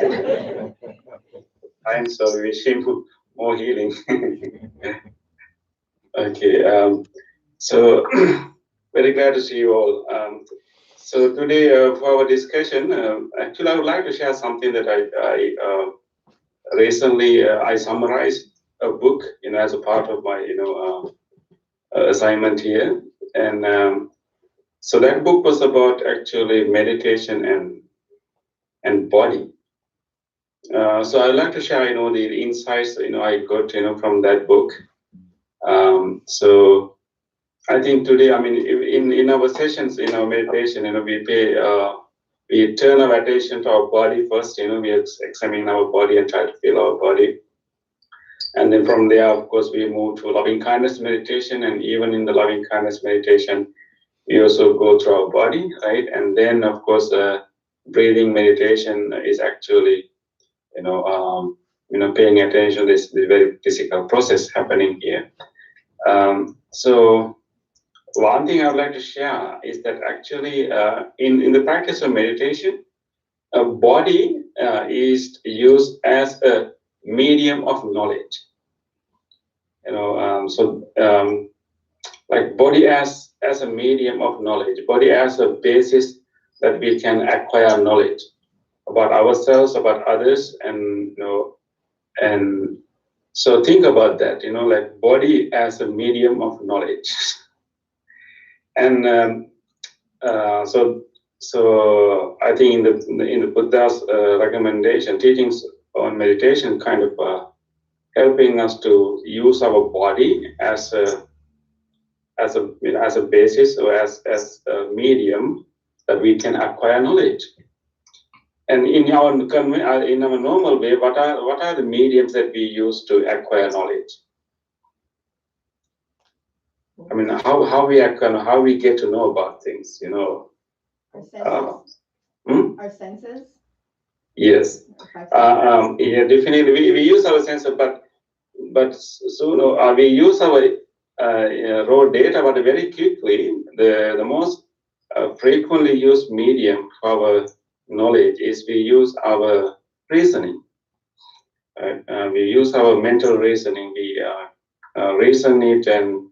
time. So we wish him more healing. Okay, so very glad to see you all. So today for our discussion, actually I would like to share something that I recently I summarized a book, as a part of my assignment here, and so that book was about actually meditation and body. So I'd like to share, the insights, I got, from that book. So I think today, I mean, in our sessions, in our meditation, we turn our attention to our body first. We examine our body and try to feel our body, and then from there, of course, we move to loving kindness meditation, and even in the loving kindness meditation, we also go through our body, right? And then, of course, breathing meditation is actually, paying attention to this very physical process happening here. So one thing I would like to share is that actually in the practice of meditation, a body is used as a medium of knowledge. Like body as a medium of knowledge, body as a basis that we can acquire knowledge about ourselves, about others, and so think about that. Like body as a medium of knowledge. And so I think in the Buddha's recommendation, teachings on meditation, kind of helping us to use our body as a basis, or as a medium that we can acquire knowledge. And in our normal way, what are the mediums that we use to acquire knowledge? I mean, how we get to know about things, Our senses. Our senses. Yes. Yeah, definitely. We use our senses, but soon we use our raw data, but very quickly. The most frequently used medium for our knowledge is we use our reasoning. We use our mental reasoning. We reason it and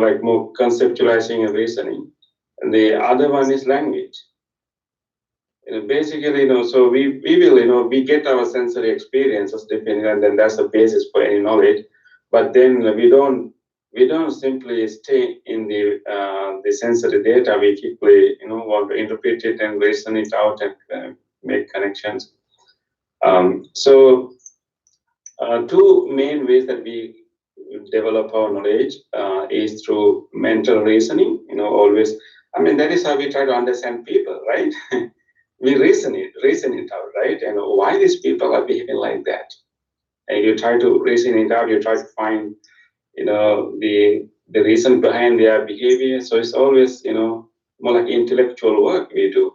like more conceptualizing and reasoning. And the other one is language. Basically, so we will, we get our sensory experiences definitely, and then that's the basis for any knowledge. But then we don't simply stay in the sensory data. We quickly, want to interpret it and reason it out and make connections. So two main ways that we develop our knowledge is through mental reasoning. Always, I mean, that is how we try to understand people, right? We reason it out, right? And why these people are behaving like that? And you try to reason it out. You try to find, the reason behind their behavior. So it's always, more like intellectual work we do.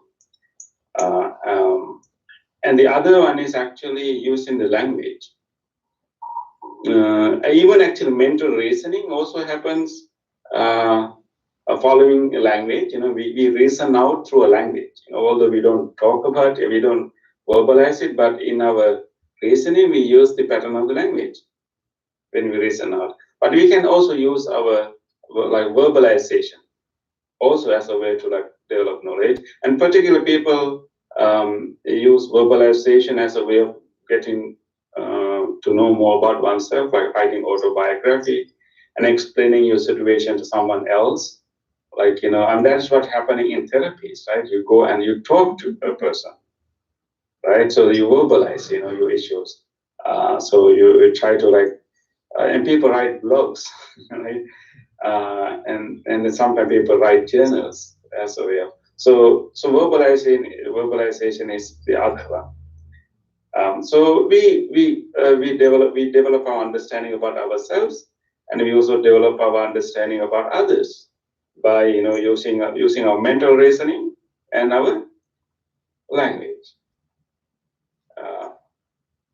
And the other one is actually using the language. Even actually mental reasoning also happens following a language. We reason out through a language. Although we don't talk about it, we don't verbalize it, but in our reasoning, we use the pattern of the language when we reason out. But we can also use our verbalization also as a way to develop knowledge. And particularly people use verbalization as a way of getting to know more about oneself, like writing autobiography and explaining your situation to someone else. And that's what's happening in therapies, right? You go and you talk to a person, right? So you verbalize, your issues. So you try to and people write blogs, right? And then sometimes people write journals as a way of So verbalization is the other one. So we develop our understanding about ourselves, and we also develop our understanding about others by using our mental reasoning and our language.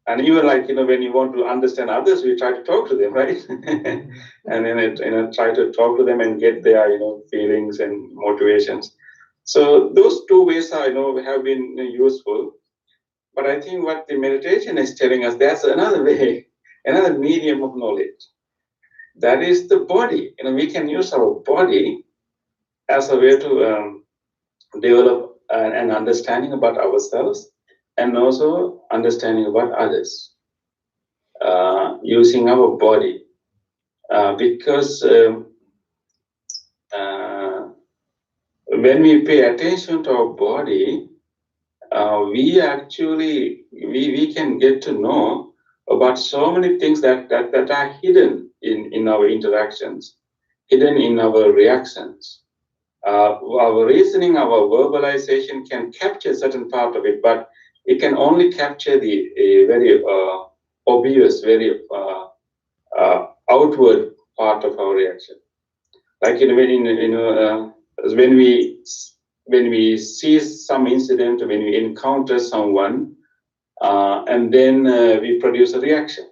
And even when you want to understand others, we try to talk to them, right? And then try to talk to them and get their feelings and motivations. So those two ways are have been useful. But I think what the meditation is telling us, there's another way, another medium of knowledge. That is the body. We can use our body as a way to develop an understanding about ourselves and also understanding about others, using our body. Because when we pay attention to our body, we can get to know about so many things that are hidden in our interactions, hidden in our reactions. Our reasoning, our verbalization can capture a certain part of it, but it can only capture the very obvious, very outward part of our reaction. Like when we see some incident, when we encounter someone, and then we produce a reaction,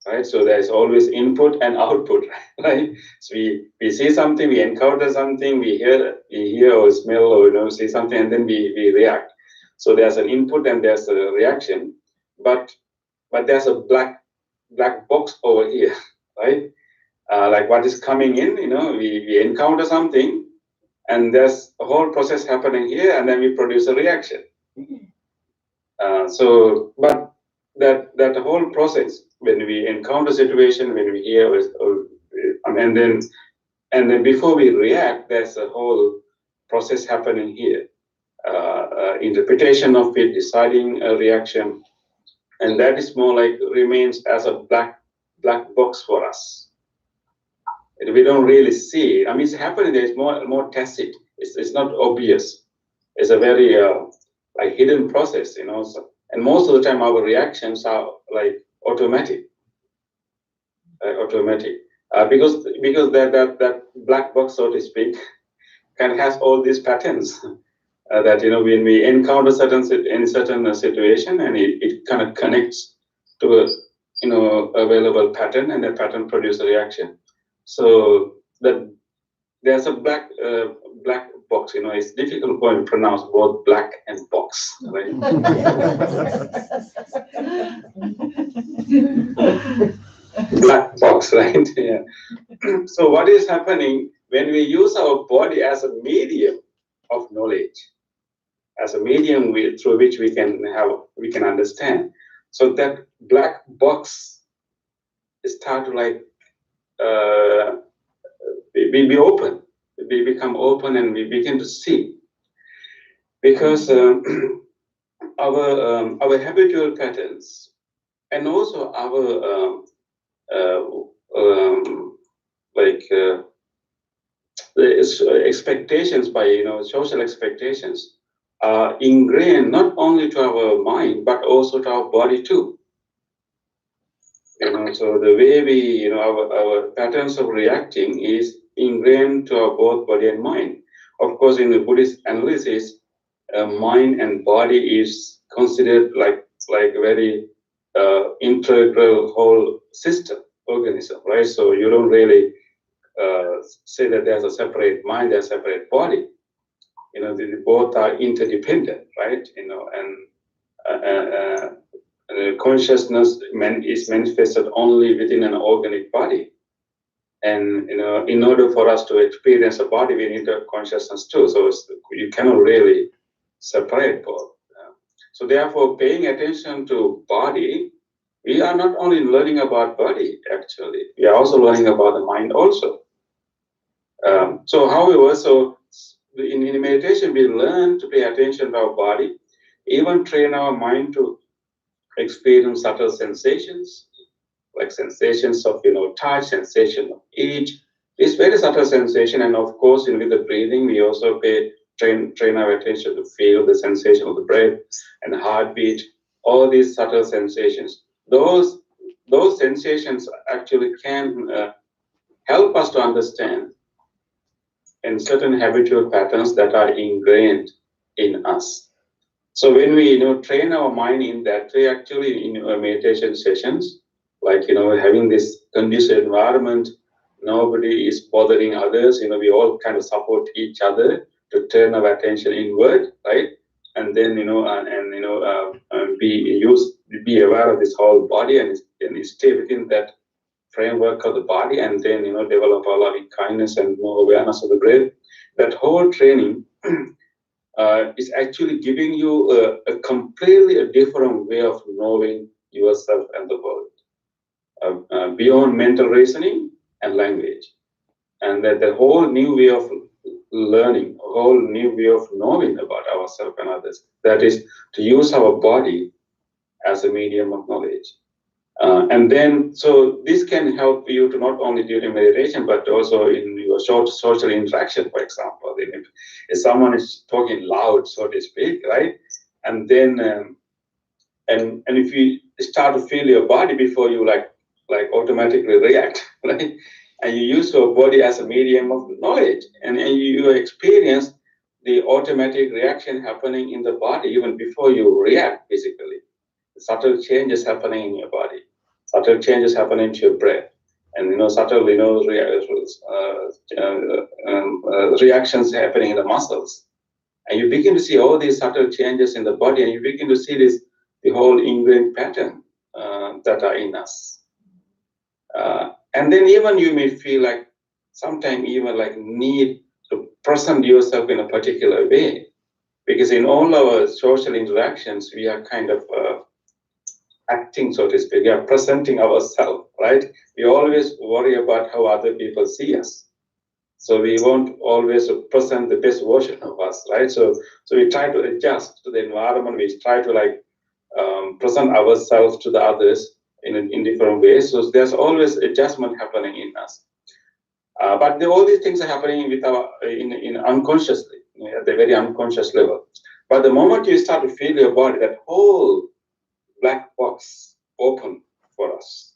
right? So there's always input and output, right? So we see something, we encounter something, we hear or smell or see something, and then we react. So there's an input and there's a reaction, but there's a black box over here, right? Like what is coming in, we encounter something, and there's a whole process happening here, and then we produce a reaction. But that whole process, when we encounter situation, when we hear, and then before we react, there's a whole process happening here. Interpretation of it, deciding a reaction, and that is more like remains as a black box for us. We don't really see it. I mean, it's happening. There's more tacit. It's not obvious. It's a very hidden process, So, and most of the time, our reactions are like automatic, because that black box, so to speak, kind of has all these patterns that when we encounter certain situation, and it kind of connects to a available pattern, and that pattern produces a reaction. So that there's a black box. It's difficult to pronounce both black and box, right? Black box, right? Yeah. So what is happening when we use our body as a medium of knowledge, as a medium through which we can understand? So that black box start to we open, we become open, and we begin to see, because our habitual patterns, and also our the expectations by social expectations are ingrained not only to our mind but also to our body too. So the way our patterns of reacting is ingrained to our both body and mind. Of course, in the Buddhist analysis, mind and body is considered like a very integral whole system, organism, right? So you don't really say that there's a separate mind, there's a separate body. They both are interdependent, right? Consciousness is manifested only within an organic body, and in order for us to experience a body, we need a consciousness too. So you cannot really separate both. So therefore, paying attention to body, we are not only learning about body, actually, we are also learning about the mind also. So in meditation, we learn to pay attention to our body, even train our mind to experience subtle sensations, like sensations of touch, sensation of each. It's very subtle sensation, and of course, with the breathing, we also train our attention to feel the sensation of the breath and the heartbeat, all these subtle sensations. Those sensations actually can help us to understand in certain habitual patterns that are ingrained in us. So when we train our mind in that way, actually in our meditation sessions, like having this conducive environment, nobody is bothering others. We all kind of support each other to turn our attention inward, right? And then be aware of this whole body and stay within that framework of the body, and then develop our loving kindness and more awareness of the breath. That whole training is actually giving you a completely different way of knowing yourself and the world, beyond mental reasoning and language. And that the whole new way of learning, a whole new way of knowing about ourselves and others, that is to use our body as a medium of knowledge. And then, so this can help you to not only during meditation, but also in your social interaction, for example. If someone is talking loud, so to speak, right? And then, and if you start to feel your body before you like automatically react, right? And you use your body as a medium of knowledge, and you experience the automatic reaction happening in the body even before you react physically. Subtle changes happening in your body, subtle changes happening to your breath, and subtle reactions happening in the muscles, and you begin to see all these subtle changes in the body, and you begin to see the whole ingrained pattern that are in us. And then even you may feel like sometimes even like need to present yourself in a particular way, because in all our social interactions we are kind of acting, so to speak. We are presenting ourselves, right? We always worry about how other people see us, so we won't always present the best version of us, right? So we try to adjust to the environment. We try to present ourselves to the others in different ways. So there's always adjustment happening in us. But all these things are happening with in unconsciously, at the very unconscious level. But the moment you start to feel your body, that whole black box open for us,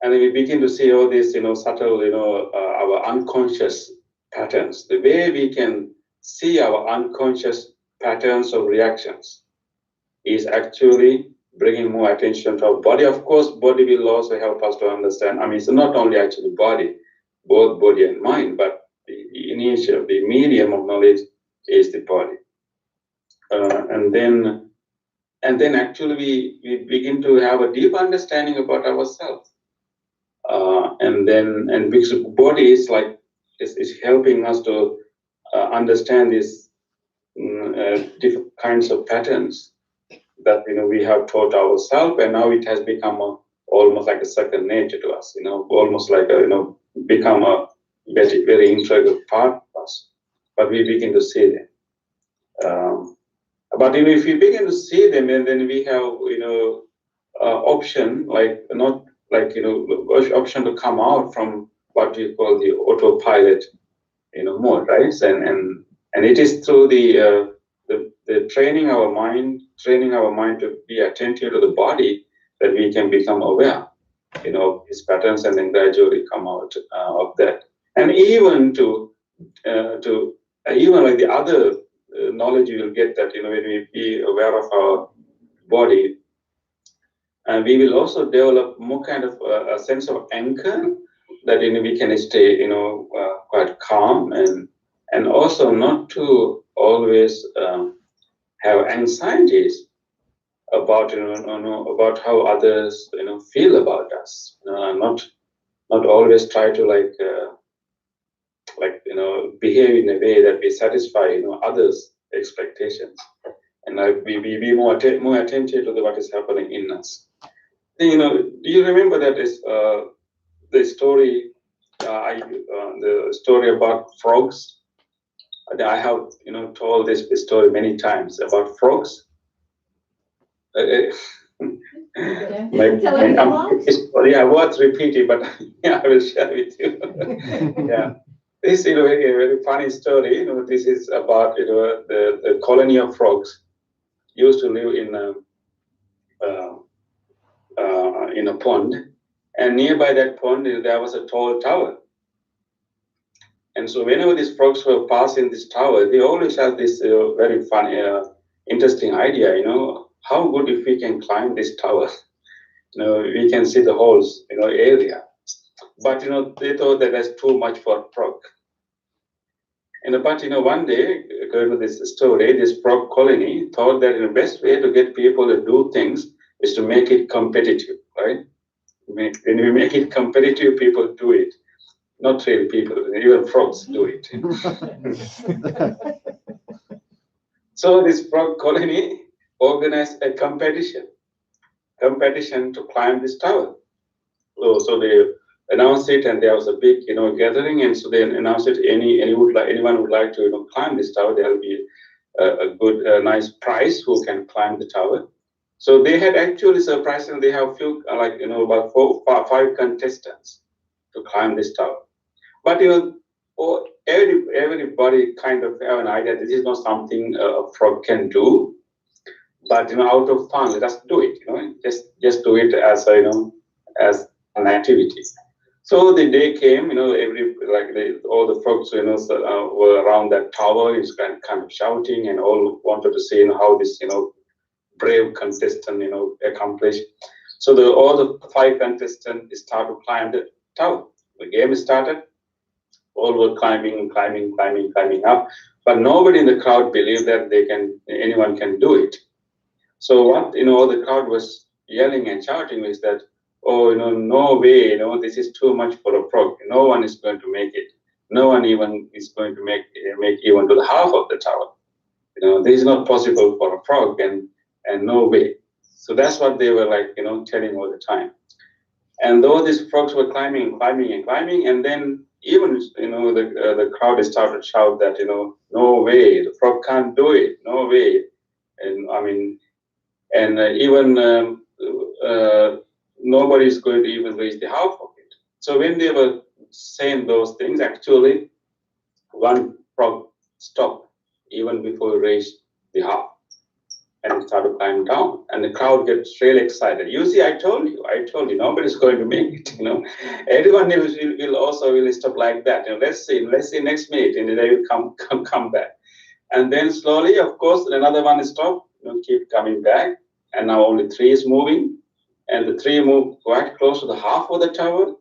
and then we begin to see all these, subtle, our unconscious patterns. The way we can see our unconscious patterns of reactions is actually bringing more attention to our body. Of course, body will also help us to understand. I mean, it's not only actually body, both body and mind, but the initial, the medium of knowledge is the body. And then actually we begin to have a deep understanding about ourselves. And because the body is is helping us to understand these different kinds of patterns that we have taught ourselves, and now it has become almost like a second nature to us. Almost like become a very, very integral part of us. But we begin to see them. But if we begin to see them, and then we have option, option to come out from what we call the autopilot mode, right? And it is through the training our mind to be attentive to the body that we can become aware of these patterns, and then gradually come out of that. And even even like the other knowledge you will get, that when we be aware of our body, and we will also develop more kind of a sense of anchor, that we can stay quite calm, and also not to always have anxieties about about how others feel about us. Not always try to behave in a way that we satisfy others' expectations, and we be more attentive to what is happening in us. Do you remember that is the story? The story about frogs. I have told this story many times about frogs. It's worth repeating, but I will share with you. Yeah. This is a very funny story. This is about the colony of frogs used to live in a pond, and nearby that pond there was a tall tower. And so whenever these frogs were passing this tower, they always have this very fun, interesting idea. How good if we can climb this tower? We can see the whole area. But they thought that that's too much for a frog. But one day, according to this story, this frog colony thought that the best way to get people to do things is to make it competitive, right? When we make it competitive, people do it. Not real people, even frogs do it. So this frog colony organized a competition to climb this tower. So they announced it, and there was a big, gathering, and so they announced it. Anyone would like to, climb this tower, there will be a good, nice prize who can climb the tower. So they had actually surprised, and they have few, about 4 or 5 contestants to climb this tower. But everybody kind of have an idea this is not something a frog can do. But out of fun, let us do it. Just do it as as an activity. So the day came. All the frogs were around that tower. It's kind of shouting, and all wanted to see how this brave contestant accomplished. So all the 5 contestants started to climb the tower. The game started. All were climbing up, but nobody in the crowd believed that anyone can do it. So what the crowd was yelling and shouting is that, oh, no way, this is too much for a frog. No one is going to make it. No one even is going to make even to the half of the tower. This is not possible for a frog, and no way. So that's what they were telling all the time. And though these frogs were climbing, and then even the crowd started to shout that no way, the frog can't do it, no way, and even nobody is going to even reach the half of it. So when they were saying those things, actually one frog stopped even before it reached the half, and started climbing down, and the crowd gets really excited. You see, I told you, nobody's going to make it. Everyone will also stop like that. Let's see next minute, and they will come back, and then slowly, of course, another one stopped. Keep coming back, and now only 3 is moving, and the 3 move quite close to the half of the tower.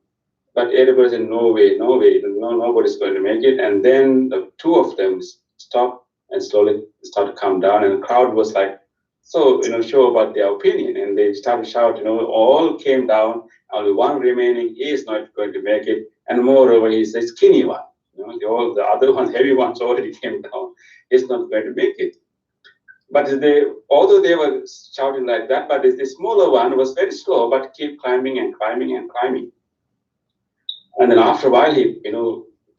But everybody said, no way, nobody's going to make it. And then the 2 of them stopped and slowly started to come down, and the crowd was like, so, sure about their opinion, and they started shouting, all came down, only 1 remaining, he is not going to make it, and moreover, he's a skinny one, all the other ones, heavy ones already came down, he's not going to make it. But although they were shouting like that, but the smaller one was very slow, but keep climbing and climbing and climbing. And then after a while, he,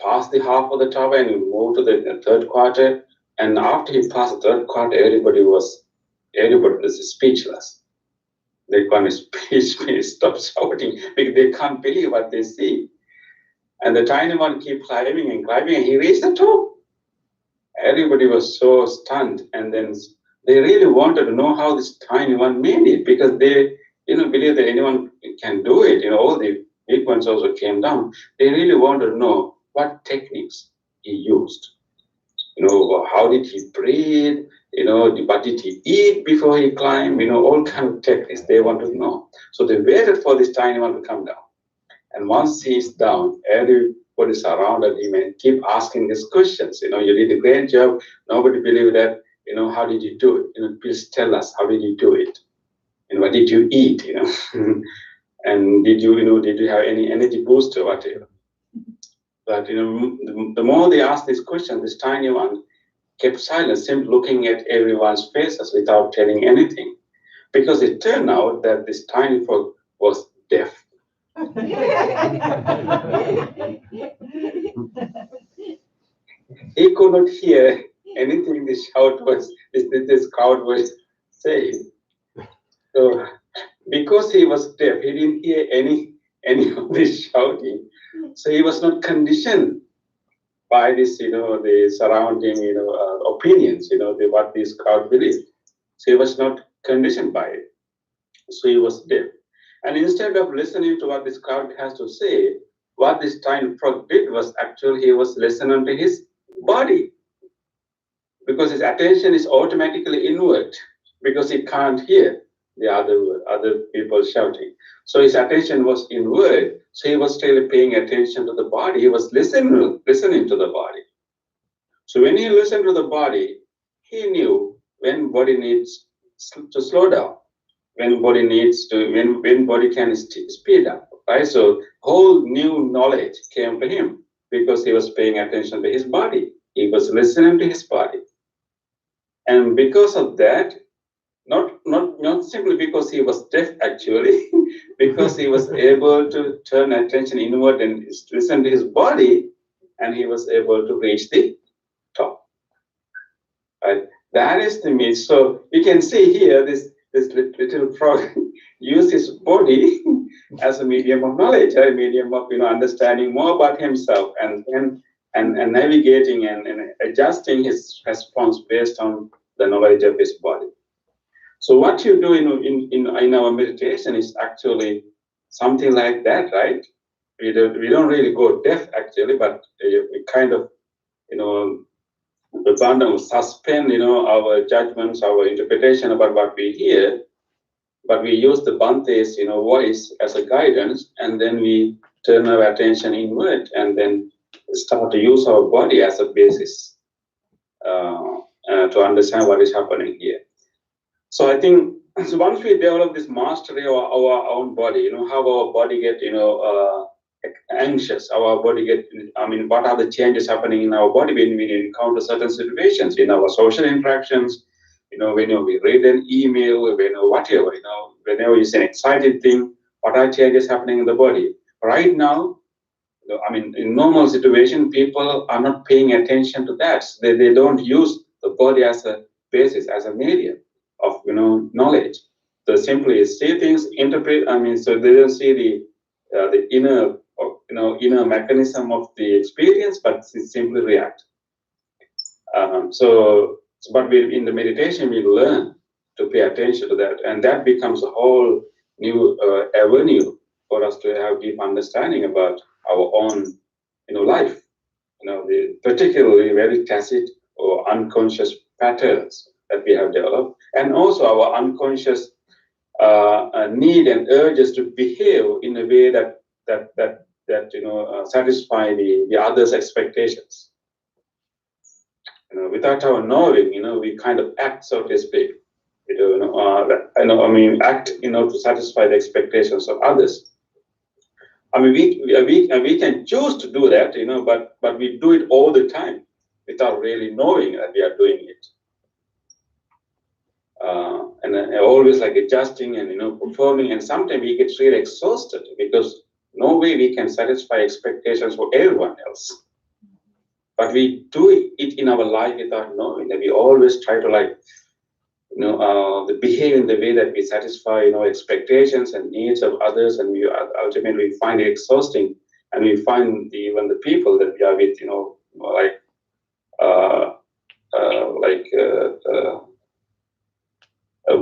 passed the half of the tower and moved to the 3rd quarter, and after he passed the 3rd quarter, everybody was speechless. They can't stop shouting because they can't believe what they see. And the tiny one kept climbing and climbing, and he reached the top. Everybody was so stunned, and then they really wanted to know how this tiny one made it, because they believe that anyone can do it. All the big ones also came down. They really wanted to know what techniques he used. How did he breathe? What did he eat before he climbed? All kind of techniques they wanted to know. So they waited for this tiny one to come down. And once he's down, everybody surrounded him and keep asking these questions. You did a great job. Nobody believed that. How did you do it? Please tell us, how did you do it? What did you eat? And did you have any energy booster, whatever? But the more they asked this question, this tiny one kept silent, simply looking at everyone's faces without telling anything, because it turned out that this tiny frog was deaf. He could not hear anything this crowd was saying. So, because he was deaf, he didn't hear any of this shouting. So he was not conditioned by this, the surrounding, opinions, what this crowd believed. So he was not conditioned by it. So he was deaf. And instead of listening to what this crowd has to say, what this tiny frog did was actually he was listening to his body, because his attention is automatically inward, because he can't hear the other people shouting. So his attention was inward. So he was still paying attention to the body. He was listening to the body. So when he listened to the body, he knew when body needs to slow down, when body needs to, when body can speed up, right? So whole new knowledge came to him because he was paying attention to his body. He was listening to his body. And because of that, not simply because he was deaf actually, because he was able to turn attention inward and listen to his body, and he was able to reach the top. Right? That is the meaning. So you can see here this little frog use his body as a medium of knowledge, a medium of understanding more about himself, and navigating and adjusting his response based on the knowledge of his body. So what you do in our meditation is actually something like that, right? We don't really go deaf actually, but we kind of suspend our judgments, our interpretation about what we hear, but we use the Bhante's voice as a guidance, and then we turn our attention inward and then start to use our body as a basis to understand what is happening here. So I think once we develop this mastery of our own body, how our body get anxious, our body get, what are the changes happening in our body when we encounter certain situations in our social interactions, whenever we read an email, whatever, whenever you say an exciting thing, what are changes happening in the body? Right now, in normal situation, people are not paying attention to that. They don't use the body as a basis, as a medium of knowledge. They simply see things, interpret. So they don't see the inner mechanism of the experience, but simply react. But in the meditation, we learn to pay attention to that, and that becomes a whole new avenue for us to have deep understanding about our own, life. Particularly very tacit or unconscious patterns that we have developed, and also our unconscious need and urges to behave in a way that satisfy the others' expectations. Without our knowing, we kind of act, so to speak. Act, to satisfy the expectations of others. We can choose to do that, but we do it all the time without really knowing that we are doing it. And always like adjusting and performing, and sometimes we get really exhausted because no way we can satisfy expectations for everyone else. But we do it in our life without knowing that we always try to behave in the way that we satisfy expectations and needs of others, and we ultimately find it exhausting, and we find even the people that we are with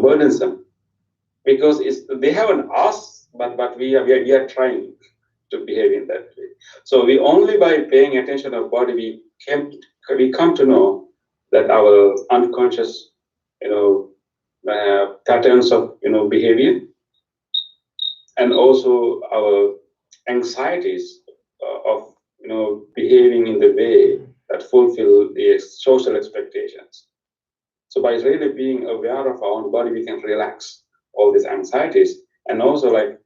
burdensome, because they haven't asked, but we are trying to behave in that way. So we only by paying attention to our body we come to know that our unconscious patterns of behavior, and also our anxieties of behaving in the way that fulfill the social expectations. So by really being aware of our own body, we can relax all these anxieties, and also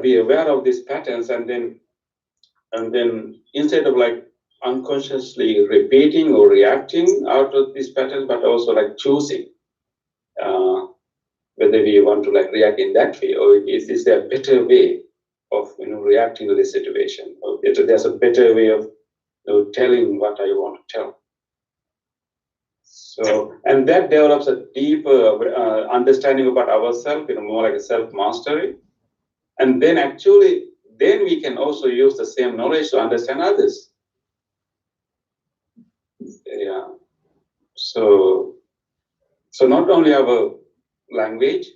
be aware of these patterns, and then instead of unconsciously repeating or reacting out of these patterns, but also choosing whether we want to react in that way, or is there a better way of reacting to this situation, or there's a better way of telling what I want to tell. So, and that develops a deeper understanding about ourselves, more like a self-mastery. And then we can also use the same knowledge to understand others. Yeah. So not only our language,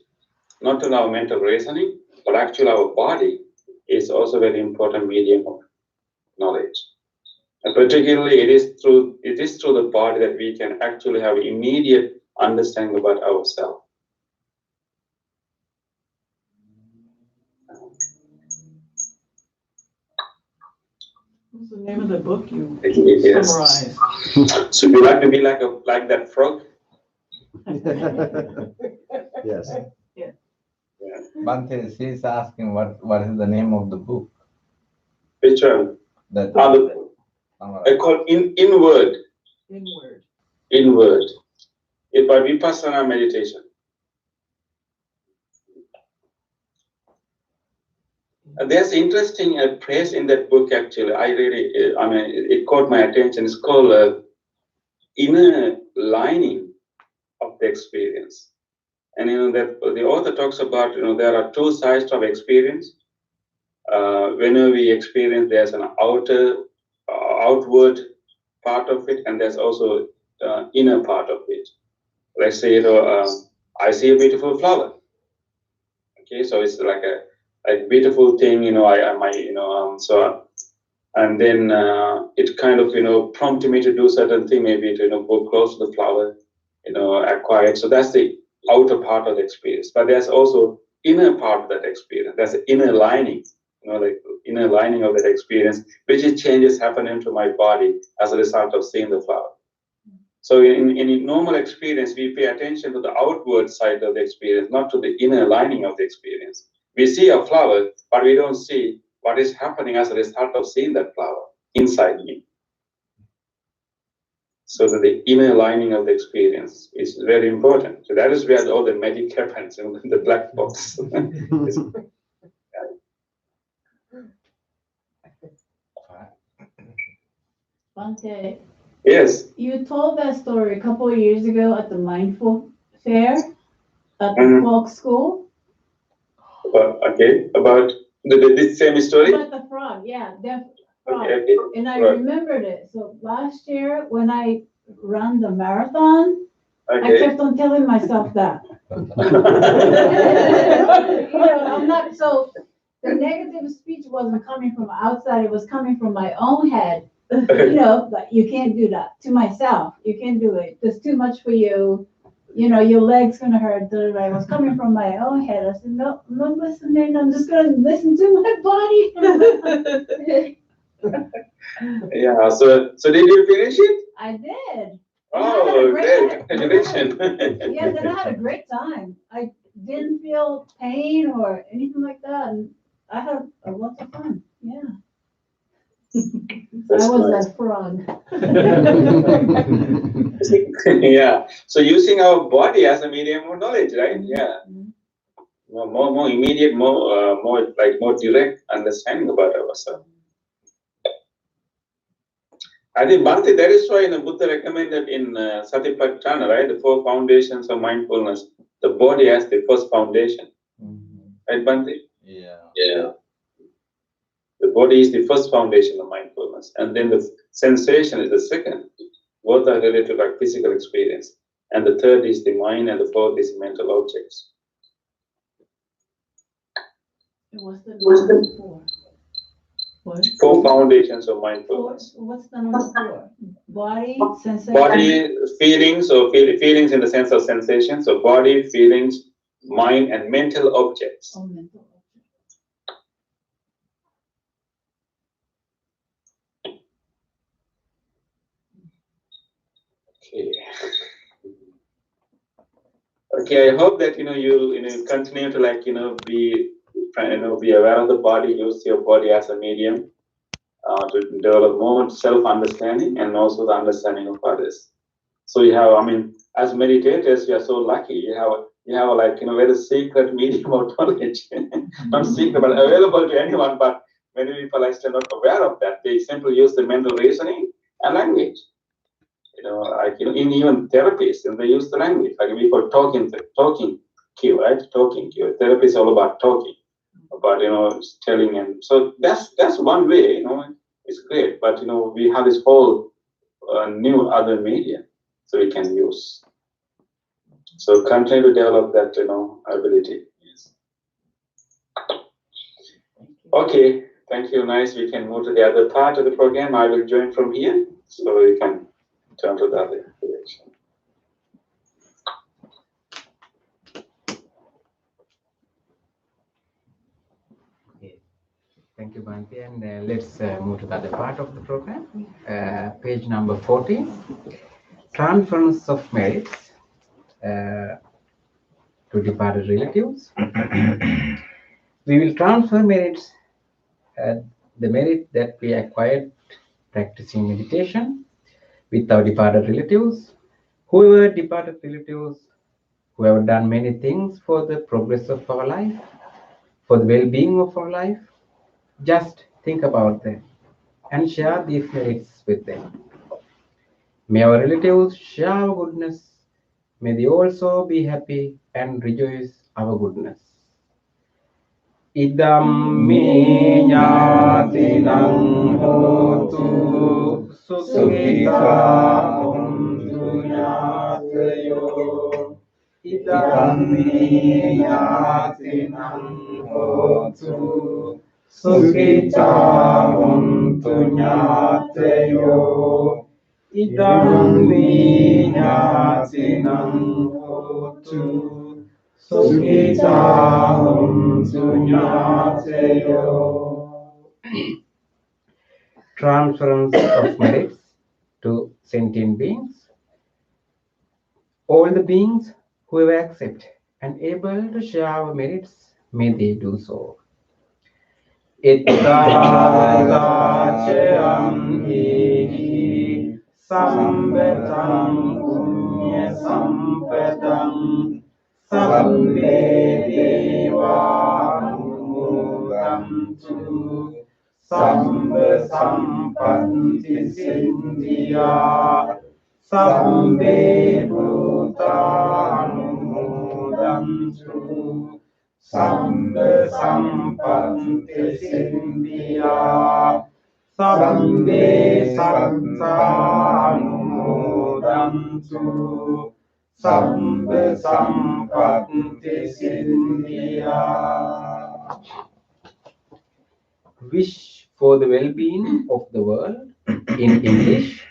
not only our mental reasoning, but actually our body is also a very important medium of knowledge. And particularly, it is through the body that we can actually have immediate understanding about ourselves. What's the name of the book you Yes. summarized? So we like to be like that frog. Yes. Bhante, she's asking what is the name of the book Which one? that I call inward. Inward. Inward. It's by Vipassana meditation. There's interesting phrase in that book actually. It caught my attention. It's called inner lining of the experience. And that the author talks about there are two sides of experience. Whenever we experience, there's an outward part of it, and there's also inner part of it. Let's say I see a beautiful flower. Okay, so it's like a beautiful thing, and then it kind of prompted me to do certain thing, maybe to go close to the flower, acquire it. So that's the outer part of the experience. But there's also inner part of that experience. There's the inner lining, like inner lining of that experience, which is changes happening to my body as a result of seeing the flower. So in normal experience, we pay attention to the outward side of the experience, not to the inner lining of the experience. We see a flower, but we don't see what is happening as a result of seeing that flower inside me. So that the inner lining of the experience is very important. So that is where all the magic happens in the black box. Bhante, Yes. you told that story a couple of years ago at the Mindful Fair at the Mhm. folk school. Okay, about the same story? About the frog, yeah, the frog. Okay. And I Right. remembered it. So last year when I ran the marathon, I Okay. kept on telling myself that. I'm not, so the negative speech wasn't coming from outside, it was coming from my own head. But you can't do that to myself. You can't do it. There's too much for you. Your leg's gonna hurt. It was coming from my own head. I said, no, I'm not listening. I'm just gonna listen to my body. Yeah. So did you finish it? I did. Oh, great! Congratulations. Yeah, then I had a great time. I didn't feel pain or anything like that, and I had a lot of fun. Yeah. That's I was nice. a frog. Yeah. So using our body as a medium of knowledge, right? Yeah. More immediate, more direct understanding about ourselves. I think Bhante, that is why Buddha recommended in Satipatthana, right? The 4 foundations of mindfulness, the body as the first foundation. Right, Bhante? Yeah. The body is the first foundation of mindfulness, and then the sensation is the second. Both are related to like physical experience, and the third is the mind, and the fourth is mental objects. What's the number 4? What? 4 foundations of mindfulness. What's the number 4? Body, sensation. Body, feelings, or feelings in the sense of sensation. So body, feelings, mind, and mental objects. Oh, mental object. Okay. Okay, I hope that you continue to be aware of the body, use your body as a medium to develop more self-understanding and also the understanding of others. So you have, as meditators, you are so lucky. You have very secret medium of knowledge, not secret but available to anyone. But many people are still not aware of that. They simply use the mental reasoning and language. In even therapies, and they use the language. Like we call talking cue, right? Talking cue. Therapy is all about talking, about telling, and so that's one way. It's great. But we have this whole new other media so we can use. So continue to develop that, ability. Yes. Okay, thank you. Nice. We can move to the other part of the program. I will join from here, so we can turn to the other direction. Thank you, Bhanti. And let's move to the other part of the program. Page number 14. Transference of merits to departed relatives. We will transfer merits, the merit that we acquired practicing meditation with our departed relatives. Whoever departed relatives who have done many things for the progress of our life, for the well-being of our life, just think about them and share these merits with them. May our relatives share our goodness. May they also be happy and rejoice our goodness. Idam me ñātinam hotu sukhita hontu ñātayo. Idam me ñātinam hotu sukhita hontu ñātayo. Idam me ñātinam hotu Sukhita hontu ñātayo. Transference of merits to sentient beings. All the beings who have accepted and able to share our merits, may they do so. Ittādācayam hi sambetam punya sampadam Sabbe deva anumodantu Sabbe sampatti siddhya Sabbe bhuta anumodantu Sabbe sampatti siddhya Sabbe satta anumodantu Sabbe sampatti siddhya. Wish for the well-being of the world in English.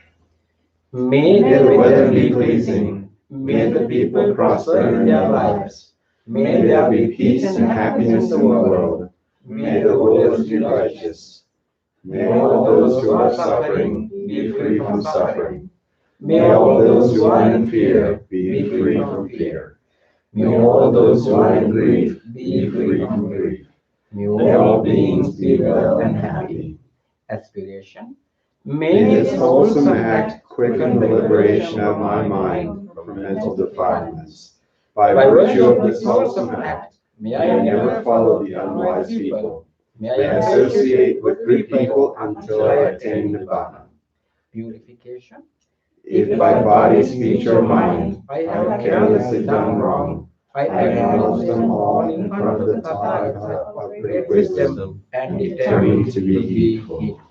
May the weather be pleasing. May the people prosper in their lives. May there be peace and happiness in the world. May the world be righteous. May all those who are suffering be free from suffering. May all those who are in fear be free from fear. May all those who are in grief be free from grief. May all beings be well and happy. Aspiration. May this wholesome act quicken the liberation of my mind from mental defilements. By virtue of this wholesome act, may I never follow the unwise people. May I associate with good people until I attain Nibbana. Purification. If by body, speech, or mind I have carelessly done wrong, I acknowledge them all in front of the Tathagata of great wisdom and determine to be heedful.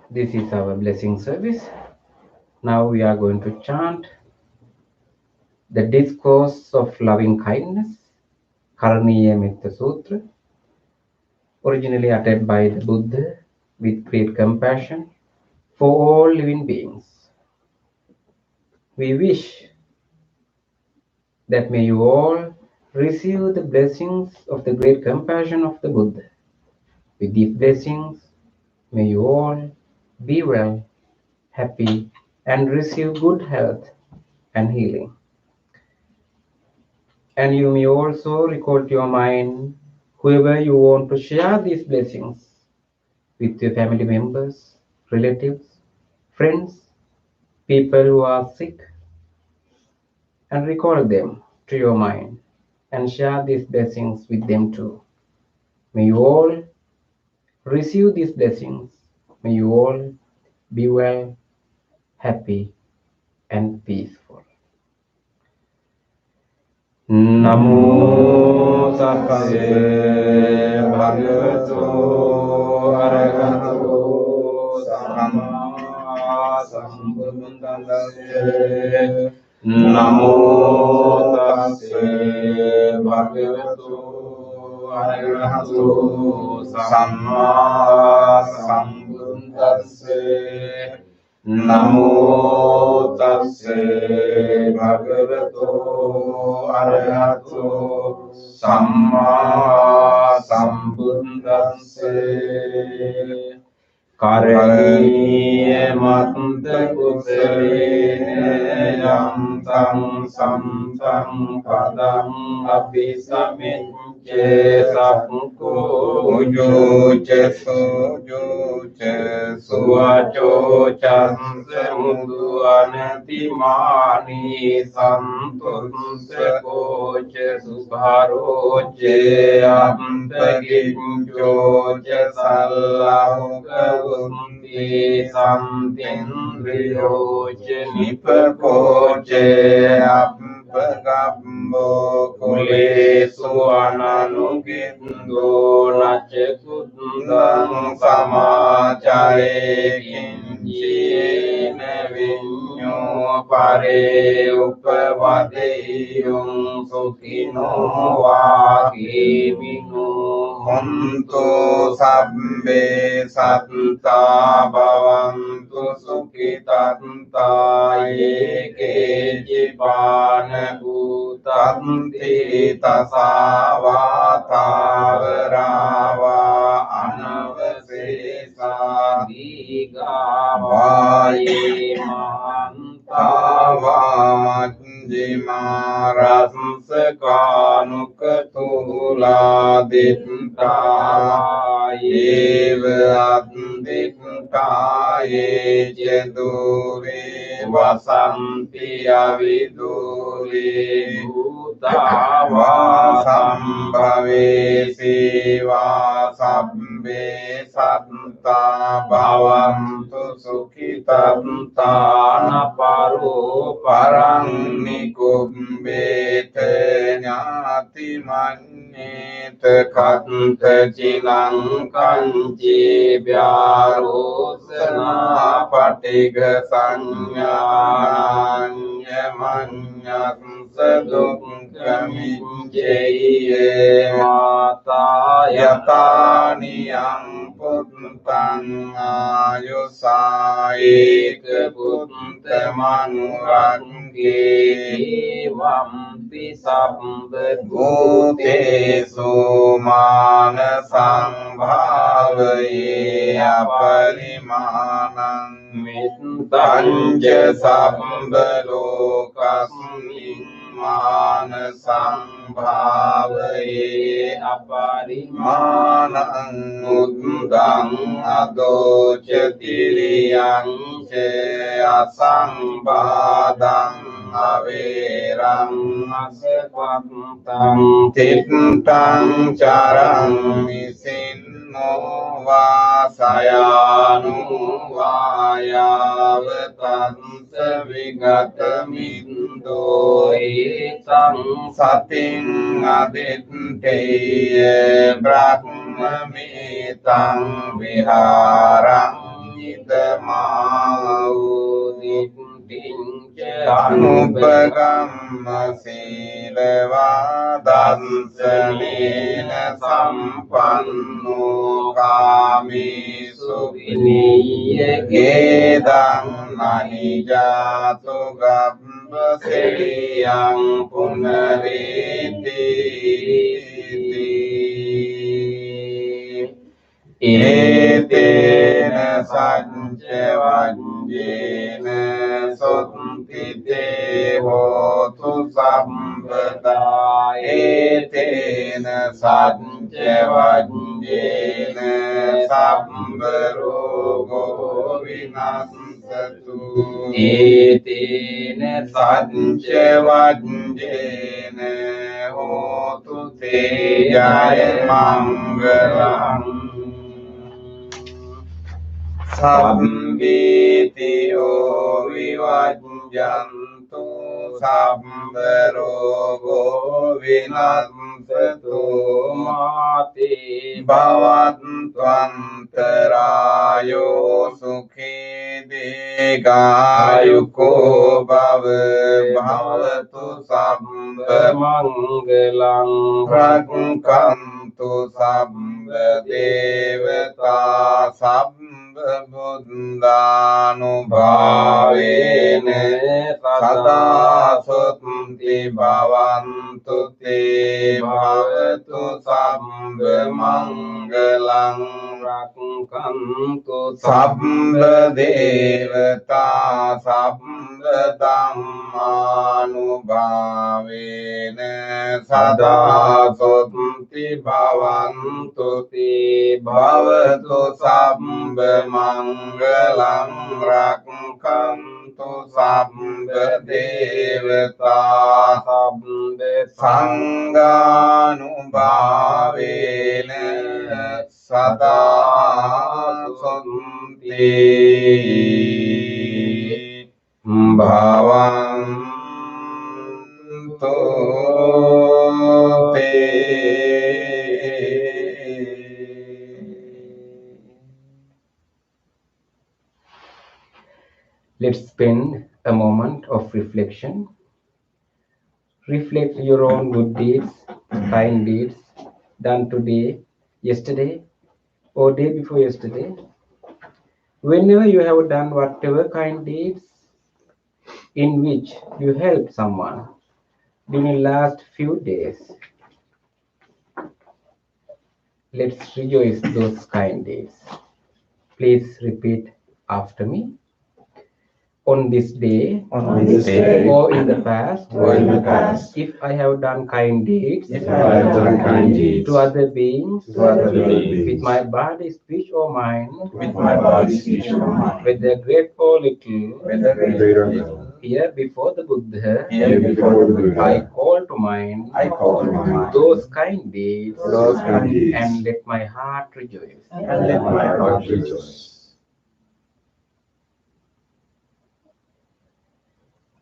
This is our blessing service. Now we are going to chant the discourse of loving kindness, Karaniya Metta Sutra, originally uttered by the Buddha with great compassion for all living beings. We wish that may you all receive the blessings of the great compassion of the Buddha. With these blessings, may you all be well, happy, and receive good health and healing. And you may also recall to your mind whoever you want to share these blessings with your family members, relatives, friends, people who are sick, and recall them to your mind and share these blessings with them too. May you all receive these blessings. May you all be well, happy, and peaceful. Namo tassa bhagavato arahato samma sambuddhassa. Namo tassa bhagavato arahato samma sambuddhassa. Namo tassa bhagavato arahato samma sambuddhassa. Karaniya matta kusale yantang samtang padam apisamicce sakko ujoce sujoce suvaco canse mudu anatimani santunse koce subharoce ampagincoce sallahuka unti santindriyoce nipakoce ampagambo kulesu ananugindo nace kundang samacare kinjine vinyo pare upavadeyung sukino vakimino hontu sabbe satta bhavantu sukhitanta yeke jivana bhutanti tasavatavarava anavasesa digavaye mantavanjimaraskanukatula dittaye addittaye jedure vasanti avidure bhutava sambhave siva sabbe satta bhavantu sukhitanta naparo parang nikumbete nyati manyete kanta cilang kanci vyarosana patiga sanyanya manyak seduk kaminjeye mata yatani yang puntang ayusae kepunte manurangge vampi sambet bhutesu manasang bhavaye aparimanang mittanja sambhalokasmin manasang bhavaye aparimanang uddang adocetiriyan ce asambadang averang asepantang tittang carang misinno vasayanu vayavetan sevigatamindu itang sating aditteye brahmamitang viharang idamau anupagamma silava dansanena sampanno kamisu viniye gedang manijatu gabba seliyang punariti etena sancevanjena sottite hotu sambada etena sancevanjena sambarogo vinasatu etena sancevanjena hotu te jaya mangalam sabbitiyo vivajjantu sabba rogo vinasatu mate bhavattvantarayo sukhe dekayuko bhava bhavatu sabba mangalang rakkantu sabba devata sabba buddhanubhavena sada sutti bhavantu te bhavatu sabba mangalang rakkantu sabba devata sabba dhammanubhavena sada sutti bhavantu te bhavatu sabba mangalang rakkantu sabba devata sabba sanghanubhavena sada sutti bhavantu te. Let's spend a moment of reflection. Reflect your own good deeds, kind deeds done today, yesterday, or day before yesterday. Whenever you have done whatever kind deeds in which you helped someone during the last few days, let's rejoice those kind deeds. Please repeat after me. On this day, On this day, or in the past, or in the past, if I have done kind deeds if I have done kind deeds to other beings, to other beings, with my body, speech, or mind, with my body, speech, or mind, whether great or little, whether great or little, here before the Buddha, here before the I Buddha, call to mind I call to mind those kind deeds, those kind deeds, and let my heart rejoice. and let my heart rejoice.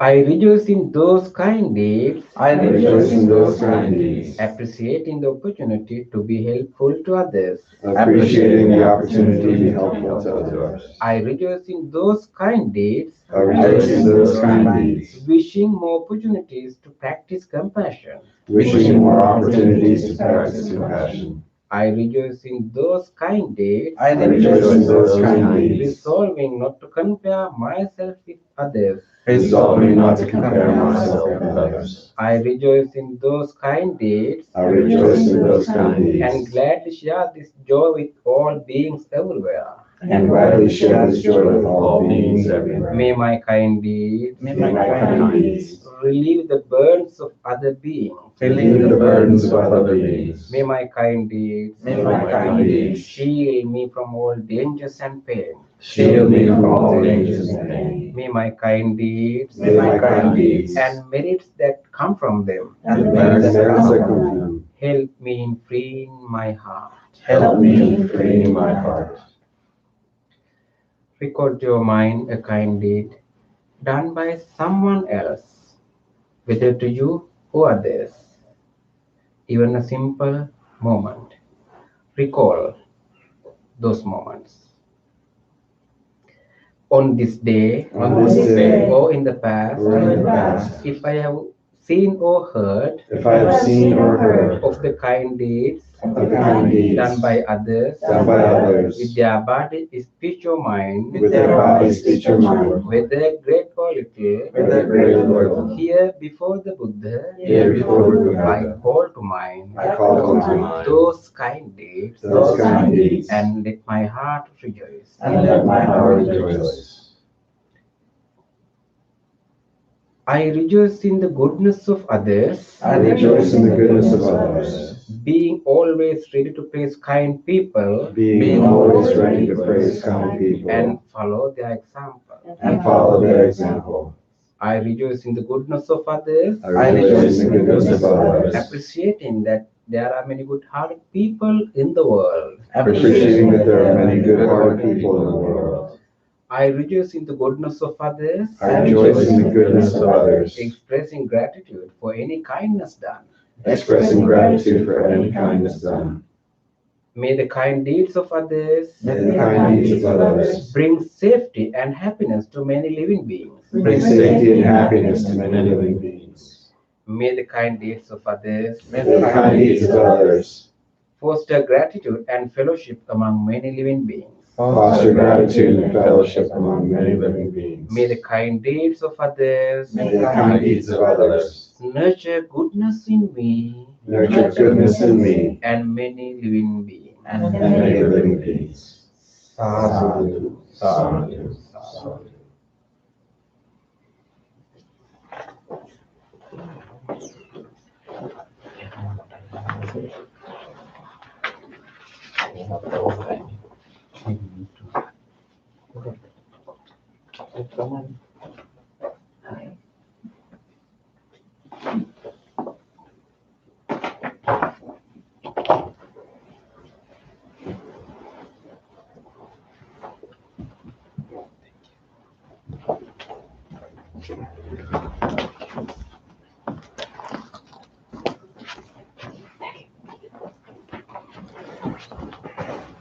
I rejoice in those kind deeds, I rejoice in those kind deeds, appreciating the opportunity to be helpful to others. appreciating the opportunity to be helpful to others. I rejoice in those kind deeds, I rejoice in those kind deeds, wishing more opportunities to practice compassion. wishing more opportunities to practice compassion. I rejoice in those kind deeds, I I rejoice in those kind deeds, resolving not to compare myself with others. resolving not to compare myself with others. I rejoice in those kind deeds, I rejoice in those kind and deeds, gladly share this joy with all beings everywhere. and gladly share this joy with all beings everywhere. May my kind deeds may May my kind deeds relieve the burdens of other beings. relieve the burdens of other beings. May my kind deeds may my kind deeds shield me from all dangers and pain. Shield me from all dangers and pain. May my kind deeds May my kind deeds and merits that come from them and and merits merits that that come come from them help me in freeing my heart. help me in freeing my heart. Recall to your mind a kind deed done by someone else, whether to you or others. Even a simple moment. Recall those moments. On this day, On this day, or in the past, or in the past, if I have seen or heard if I have seen or heard of the kind deeds of the kind deeds done by others done by others with their body, speech, or mind, with their body, speech, or mind, whether great or little, whether great or little, here before the Buddha, here before the I Buddha, call to mind I call to mind those kind deeds, those kind deeds, and let my heart rejoice. and let my heart rejoice. I rejoice in the goodness of others, I rejoice in the goodness of others, being always ready to praise kind people being always ready to praise kind people and follow their example. and follow their example. I rejoice in the goodness of others, I rejoice in the goodness of others, appreciating that there are many good-hearted people in the world. appreciating that there are many good-hearted people in the world. I rejoice in the goodness of others, I rejoice in the goodness of others, expressing gratitude for any kindness done. expressing gratitude for any kindness done. May the kind deeds of others May the kind deeds of others bring safety and happiness to many living beings. bring safety and happiness to many living beings. May the kind deeds of others May the kind deeds of others foster gratitude and fellowship among many living beings. foster gratitude and fellowship among many living beings. May the kind deeds of others May the kind deeds of others nurture goodness in me nurture goodness in me and many living beings. and many living beings. Sadhu, Sadhu, sadhu. Come on.